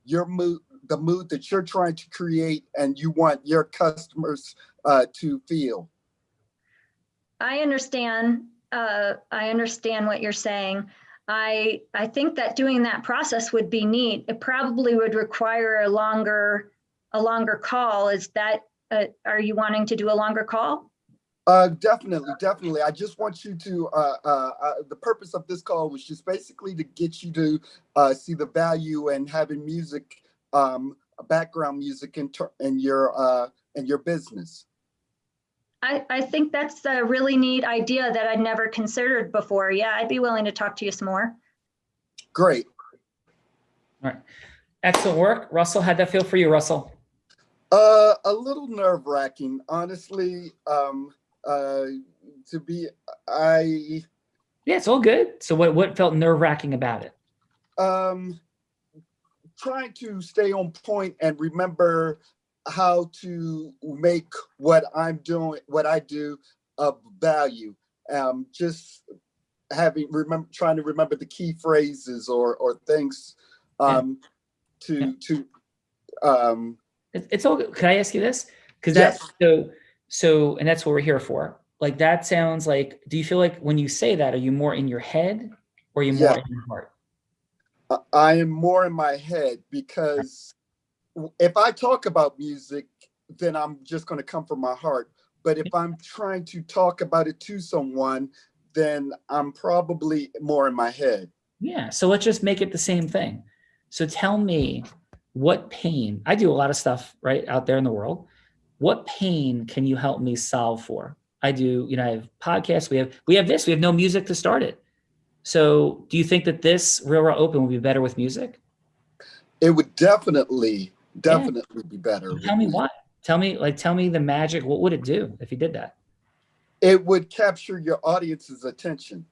your mood, the mood that you're trying to create, and you want your customers to feel. I understand. I understand what you're saying. I think that doing that process would be neat. It probably would require a longer call. Is that, are you wanting to do a longer call? Definitely. I just want you to, the purpose of this call was just basically to get you to see the value in having music, background music in your business. I think that's a really neat idea that I'd never considered before. Yeah, I'd be willing to talk to you some more. Great. All right. Excellent work. Russell, how'd that feel for you, Russell? A little nerve-wracking, honestly. Yeah, it's all good. So what felt nerve-wracking about it? Trying to stay on point and remember how to make what I do of value. Just trying to remember the key phrases or things It's all good. Can I ask you this? Because yes. So, and that's what we're here for. Like, that sounds like, do you feel like when you say that, are you more in your head, or are you more in your heart? I am more in my head, because if I talk about music, then I'm just going to come from my heart. But if I'm trying to talk about it to someone, then I'm probably more in my head. Yeah. So let's just make it the same thing. So tell me, what pain, I do a lot of stuff right out there in the world. What pain can you help me solve for? I do, I have podcasts. We have no music to start it. So do you think that this Real Raw Open would be better with music? It would definitely be better. Tell me why. Tell me the magic. What would it do if you did that? It would capture your audience's attention.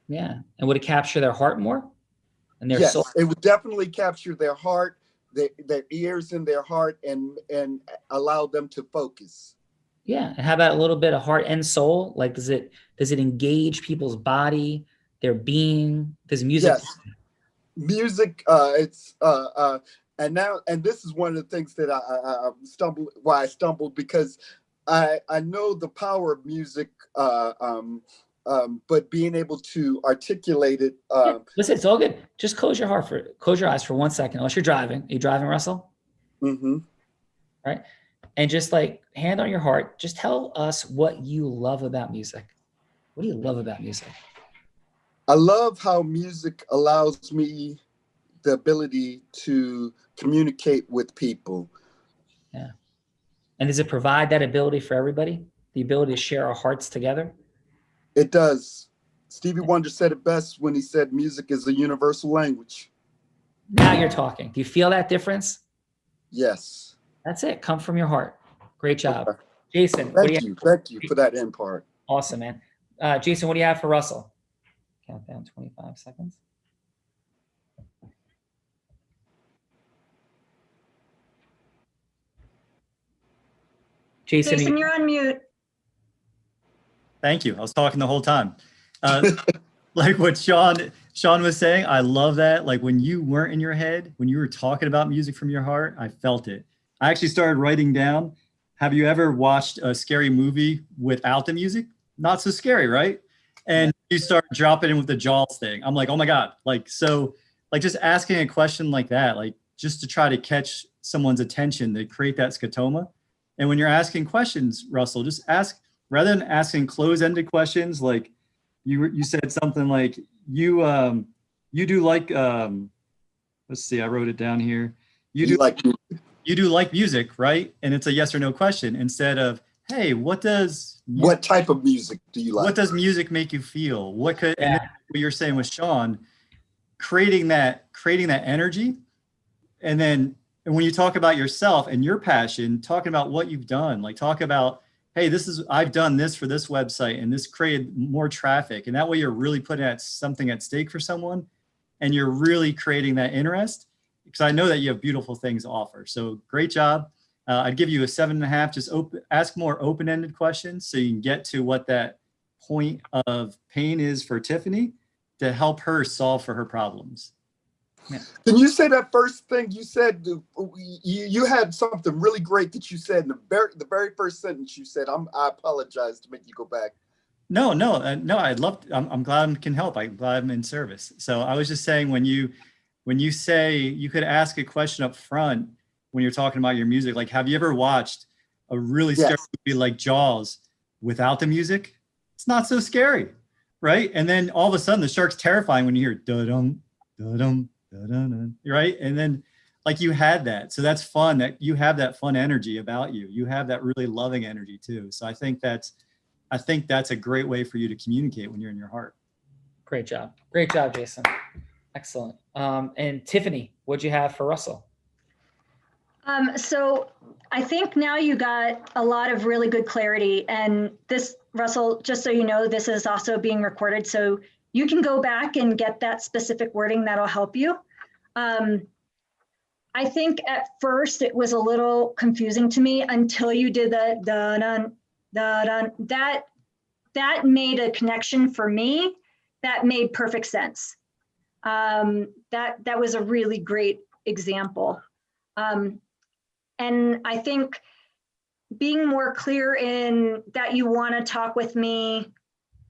Yeah. And would it capture their heart more? And their yes, soul? It would definitely capture their heart, their ears and their heart, and allow them to focus. Yeah. And how about a little bit of heart and soul? Like, does it engage people's body, their being? Does music? Yes. Music, and this is one of the things that I stumbled, because I know the power of music, but being able to articulate it. Listen, it's all good. Just close your eyes for 1 second, unless you're driving. Are you driving, Russell? Mm-hmm. Right. And just like, hand on your heart, just tell us what you love about music. What do you love about music? I love how music allows me the ability to communicate with people. Yeah. And does it provide that ability for everybody? The ability to share our hearts together? It does. Stevie Wonder said it best when he said music is a universal language. Now you're talking. Do you feel that difference? Yes. That's it. Come from your heart. Great job. Okay. Jason. Thank you for that end part. Awesome, man. Jason, what do you have for Russell? Count down 25 seconds. Jason, you're on mute. Thank you. I was talking the whole time. Like what Sean Sean was saying, I love that. Like when you weren't in your head, when you were talking about music from your heart, I felt it. I actually started writing down, have you ever watched a scary movie without the music? Not so scary, right? And you start dropping in with the Jaws thing. I'm like, oh my God. Like, so like just asking a question like that, like just to try to catch someone's attention to create that scotoma. And when you're asking questions, Russell, just ask, rather than asking closed-ended questions, like you said something like you do like let's see, I wrote it down here. You do like music, right? And it's a yes or no question instead of, hey, what type of music do you like? What does music make you feel? What could and then what you're saying with Sean, creating that energy, and then when you talk about yourself and your passion, talking about what you've done, like talk about, hey, I've done this for this website and this created more traffic. And that way you're really putting something at stake for someone and you're really creating that interest, because I know that you have beautiful things to offer. So great job. I'd give you a 7.5, just ask more open-ended questions so you can get to what that point of pain is for Tiffany to help her solve for her problems. Yeah. Can you say that first thing you said? You had something really great that you said in the very first sentence. You said, I apologize to make you go back. No. I'm glad I can help. I'm glad I'm in service. So I was just saying, when you say you could ask a question up front when you're talking about your music, like, have you ever watched a really scary movie like Jaws without the music? It's not so scary, right? And then all of a sudden the shark's terrifying when you hear da-dum, da-dum, da-dum, right? And then like you had that. So that's fun, that you have that fun energy about you. You have that really loving energy too. So I think that's a great way for you to communicate when you're in your heart. Great job, Jason. Excellent. And Tiffany, what'd you have for Russell? So I think now you got a lot of really good clarity, and this, Russell, just so you know, this is also being recorded, so you can go back and get that specific wording that'll help you. I think at first it was a little confusing to me until you did the da-dun, da-dun. That made a connection for me that made perfect sense. That was a really great example. And I think being more clear in that you want to talk with me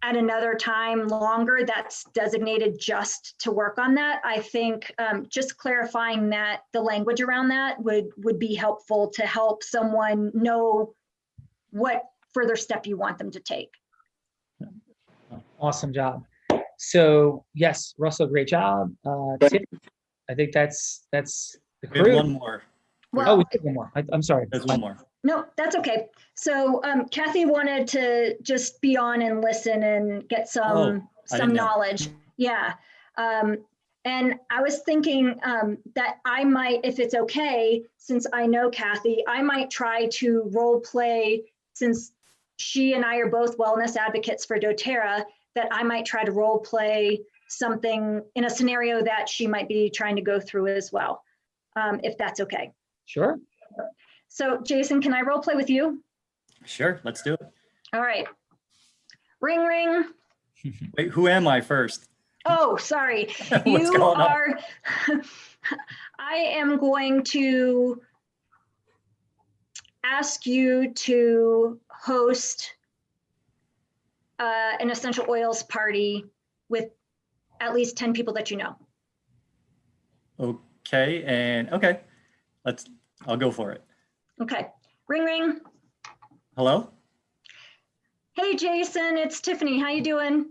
at another time longer that's designated just to work on that, I think just clarifying that the language around that would be helpful to help someone know what further step you want them to take. Awesome job. So yes, Russell, great job. Tiff, I think that's the crew. We have one more. Well, we have one more. I'm sorry. There's one more. No, that's okay. So Kathy wanted to just be on and listen and get some knowledge. Yeah. And I was thinking that I might, if it's okay, since I know Kathy, I might try to role play, since she and I are both wellness advocates for doTERRA, that I might try to role play something in a scenario that she might be trying to go through as well, if that's okay. Sure. So Jason, can I role play with you? Sure, let's do it. All right. Ring, ring. Wait, who am I first? Oh, sorry. What's You going on? are, I am going to ask you to host an essential oils party with at least 10 people that you know. Okay, and okay, I'll go for it. Okay, ring, ring. Hello? Hey, Jason, it's Tiffany. How you doing?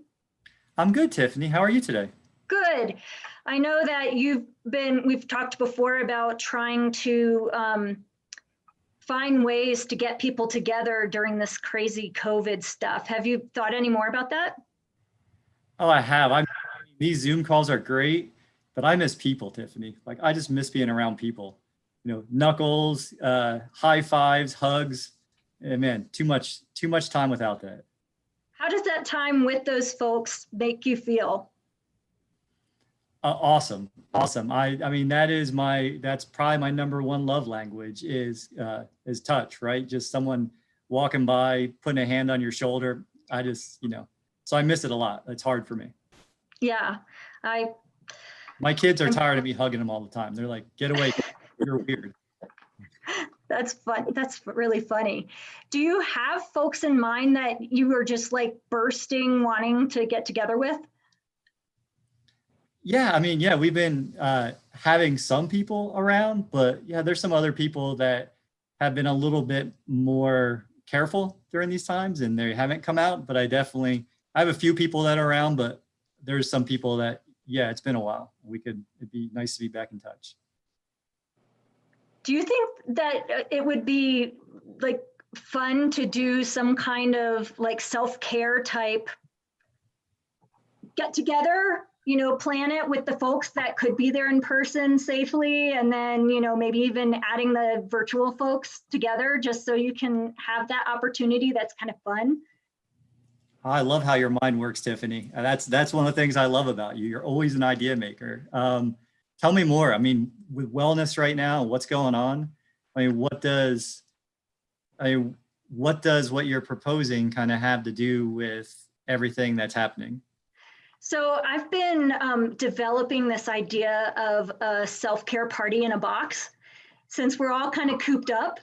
I'm good, Tiffany. How are you today? Good. I know that we've talked before about trying to find ways to get people together during this crazy COVID stuff. Have you thought any more about that? Oh, I have. These Zoom calls are great, but I miss people, Tiffany. Like, I just miss being around people. You know, knuckles, high fives, hugs. And man, too much time without that. How does that time with those folks make you feel? Awesome. I mean, that's probably my number one love language is touch, right? Just someone walking by, putting a hand on your shoulder. So I miss it a lot. It's hard for me. Yeah, My kids are tired of me hugging them all the time. They're like, get away, you're weird. that's fun. That's really funny. Do you have folks in mind that you were just like bursting wanting to get together with? Yeah, I mean, yeah, we've been having some people around, but yeah, there's some other people that have been a little bit more careful during these times and they haven't come out. But I have a few people that are around, but there's some people that, yeah, it's been a while. It'd be nice to be back in touch. Do you think that it would be like fun to do some kind of like self-care type get together, plan it with the folks that could be there in person safely, and then, maybe even adding the virtual folks together just so you can have that opportunity that's kind of fun? I love how your mind works, Tiffany. That's one of the things I love about you. You're always an idea maker. Tell me more. I mean, with wellness right now, what's going on? I mean, what does what you're proposing kind of have to do with everything that's happening? So I've been developing this idea of a self-care party in a box, since we're all kind of cooped up,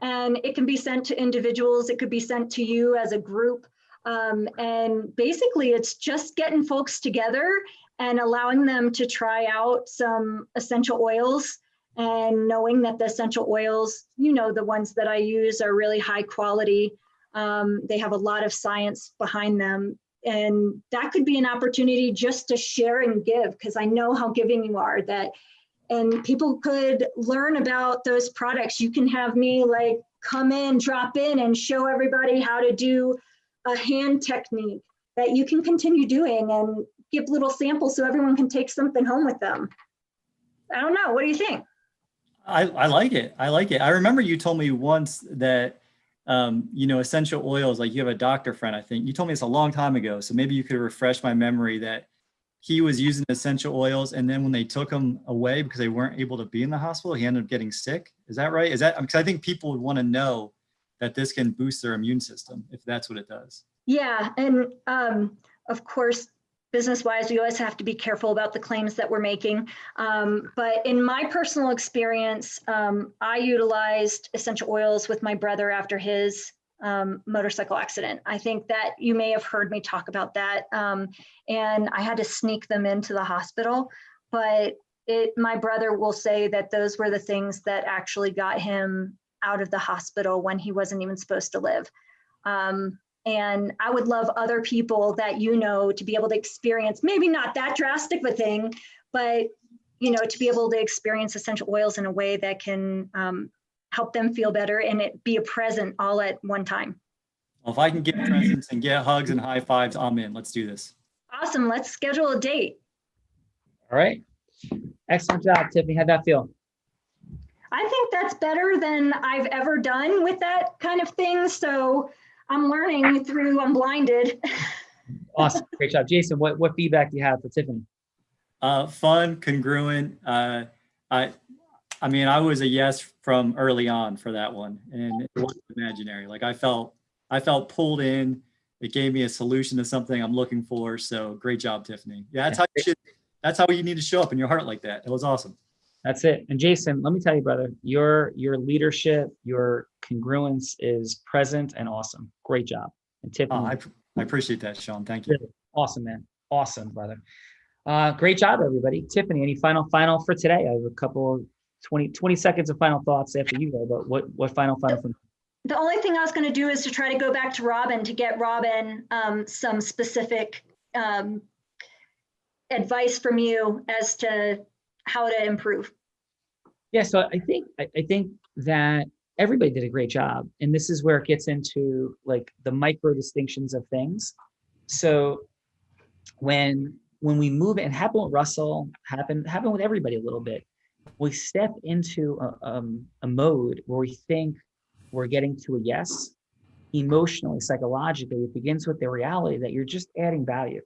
and it can be sent to individuals. It could be sent to you as a group. And basically it's just getting folks together and allowing them to try out some essential oils, and knowing that the essential oils, the ones that I use are really high quality. They have a lot of science behind them. And that could be an opportunity just to share and give, because I know how giving you are, and people could learn about those products. You can have me like come in, drop in and show everybody how to do a hand technique that you can continue doing, and give little samples so everyone can take something home with them. I don't know. What do you think? I like it. I like it. I remember you told me once that essential oils, like you have a doctor friend, I think you told me this a long time ago. So maybe you could refresh my memory that he was using essential oils, and then when they took him away because they weren't able to be in the hospital, he ended up getting sick. Is that right? Because I think people would want to know that this can boost their immune system if that's what it does. Yeah. And of course, business-wise, we always have to be careful about the claims that we're making. But in my personal experience, I utilized essential oils with my brother after his motorcycle accident. I think that you may have heard me talk about that. And I had to sneak them into the hospital, but my brother will say that those were the things that actually got him out of the hospital when he wasn't even supposed to live. And I would love other people that to be able to experience, maybe not that drastic of a thing, but to be able to experience essential oils in a way that can help them feel better, and it be a present all at one time. Well, if I can get presents and get hugs and high fives, I'm in. Let's do this. Awesome. Let's schedule a date. All right. Excellent job, Tiffany. How'd that feel? I think that's better than I've ever done with that kind of thing. So I'm learning through Unblinded. Awesome. Great job. Jason, what feedback do you have for Tiffany? Fun, congruent. I mean, I was a yes from early on for that one, and it wasn't imaginary. Like I felt pulled in. It gave me a solution to something I'm looking for. So great job, Tiffany. Yeah, that's how you need to show up in your heart like that. It was awesome. That's it. And Jason, let me tell you, brother, your leadership, your congruence is present and awesome. Great job. And Tiffany. I appreciate that, Sean. Thank you. Awesome, man. Awesome, brother. Great job, everybody. Tiffany, any final for today? I have a couple 20 seconds of final thoughts after you go, but what final from the only thing I was going to do is to try to go back to Robin to get Robin some specific advice from you as to how to improve. Yeah, so I think that everybody did a great job, and this is where it gets into like the micro distinctions of things. So when we move, and happened with Russell, happened with everybody a little bit. We step into a mode where we think we're getting to a yes. Emotionally, psychologically, it begins with the reality that you're just adding value,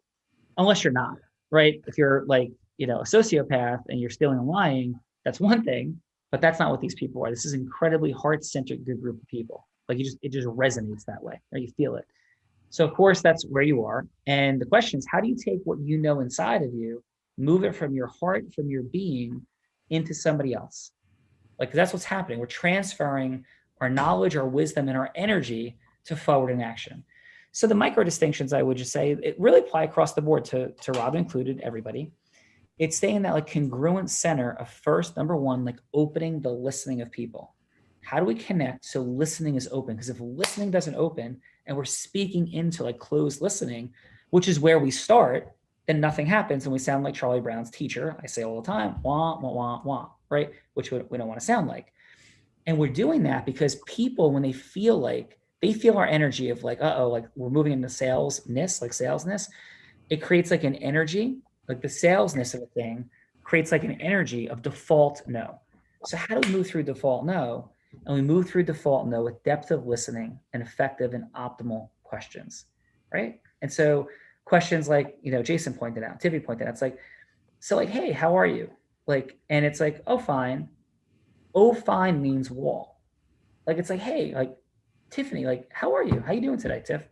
unless you're not, right? If you're like, a sociopath and you're stealing and lying, that's one thing, but that's not what these people are. This is an incredibly heart-centered, good group of people. Like it just resonates that way, or you feel it. So of course, that's where you are. And the question is, how do you take what you know inside of you, move it from your heart, from your being into somebody else? Like, that's what's happening. We're transferring our knowledge, our wisdom, and our energy to forward in action. So the micro distinctions, I would just say, it really apply across the board to Rob included, everybody. It's staying in that like congruent center of first, number one, like opening the listening of people. How do we connect so listening is open? Because if listening doesn't open and we're speaking into like closed listening, which is where we start, then nothing happens and we sound like Charlie Brown's teacher. I say all the time, wah, wah, wah, wah, right? Which we don't want to sound like. And we're doing that because people, when they feel our energy of like, uh-oh, like we're moving into salesness, like salesness, it creates like an energy, like the salesness of a thing creates like an energy of default no. So how do we move through default no? And we move through default no with depth of listening and effective and optimal questions, right? And so questions like, Jason pointed out, Tiffany pointed out, it's like, so like, hey, how are you? Like, and it's like, oh, fine. Oh, fine means wall. Like, it's like, hey, like, Tiffany, like, how are you? How you doing today, Tiff?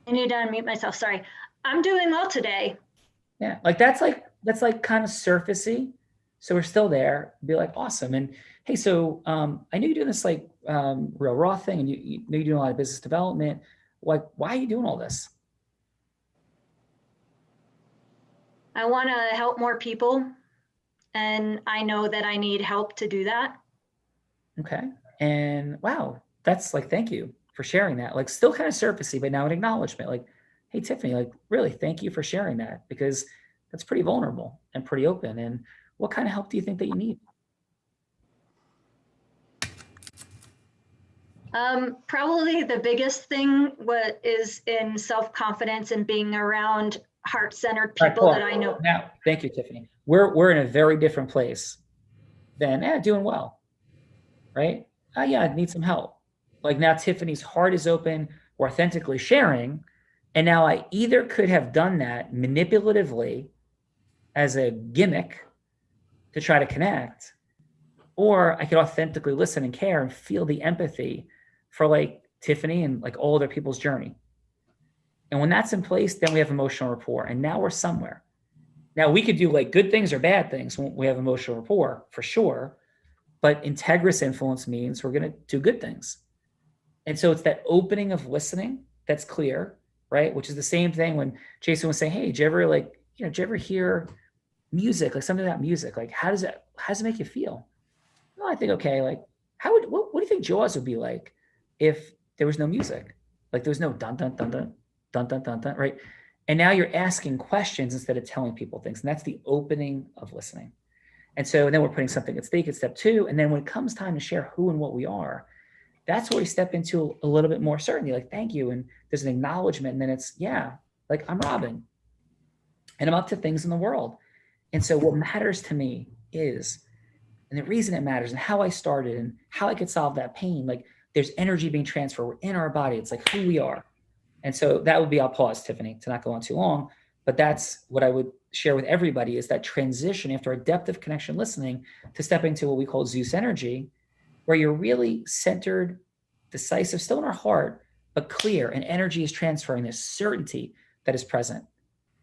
I need to unmute myself. Sorry. I'm doing well today. Yeah. Like, that's like kind of surfacey. So we're still there. Be like, awesome. And hey, so I know you're doing this like real raw thing and you know you're doing a lot of business development. Like, why are you doing all this? I want to help more people. And I know that I need help to do that. Okay. And wow, that's like, thank you for sharing that. Like, still kind of surfacey, but now an acknowledgement. Like, hey, Tiffany, like, really, thank you for sharing that, because that's pretty vulnerable and pretty open. And what kind of help do you think that you need? Probably the biggest thing is in self-confidence and being around heart-centered people that I know. Now, thank you, Tiffany. We're in a very different place than doing well, right? Yeah, I need some help. Like, now Tiffany's heart is open, we're authentically sharing, and now I either could have done that manipulatively as a gimmick to try to connect, or I could authentically listen and care and feel the empathy for like Tiffany and like all other people's journey. And when that's in place, then we have emotional rapport, and now we're somewhere. Now we could do like good things or bad things when we have emotional rapport, for sure. But integrous influence means we're going to do good things. And so it's that opening of listening that's clear, right? Which is the same thing when Jason was saying, hey, did you ever hear music, like something about music? Like, how does it make you feel? Well, I think, okay, like what do you think Jaws would be like if there was no music? Like, there was no dun, dun, dun, dun, dun, dun, dun, dun, right? And now you're asking questions instead of telling people things. And that's the opening of listening. And so then we're putting something at stake at step 2. And then when it comes time to share who and what we are, that's where we step into a little bit more certainty, like, thank you. And there's an acknowledgement. And then it's, yeah, like, I'm Robin and I'm up to things in the world. And so what matters to me is, and the reason it matters and how I started and how I could solve that pain, like, there's energy being transferred. We're in our body. It's like who we are. And so that would be, I'll pause, Tiffany, to not go on too long, but that's what I would share with everybody, is that transition after a depth of connection listening to stepping to what we call Zeus energy, where you're really centered, decisive, still in our heart, but clear, and energy is transferring this certainty that is present.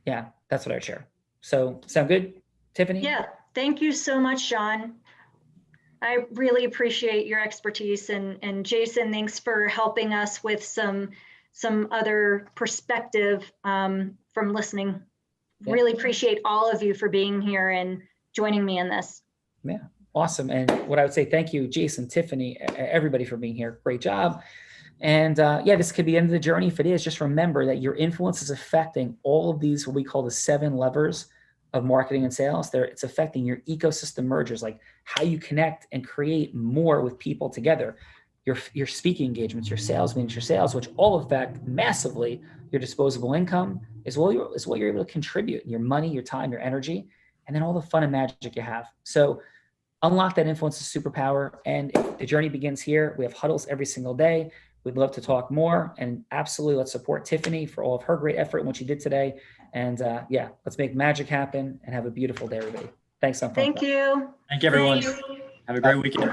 Yeah, that's what I share. So sound good, Tiffany? Yeah, thank you so much, Sean. I really appreciate your expertise, and Jason, thanks for helping us with some other perspective from listening. Yeah. Really appreciate all of you for being here and joining me in this. Yeah, awesome. And what I would say, thank you, Jason, Tiffany, everybody for being here. Great job. And yeah, this could be the end of the journey. If it is, just remember that your influence is affecting all of these, what we call the 7 levers of marketing and sales. It's affecting your ecosystem mergers, like how you connect and create more with people together. Your speaking engagements, your sales meetings, your sales, which all affect massively your disposable income, as well as what you're able to contribute, your money, your time, your energy, and then all the fun and magic you have. So unlock that influence of superpower. And if the journey begins here, we have huddles every single day. We'd love to talk more, and absolutely let's support Tiffany for all of her great effort and what she did today. And yeah, let's make magic happen and have a beautiful day, everybody. Thanks. Thank you. Thank you, everyone. Thanks. Have a great weekend.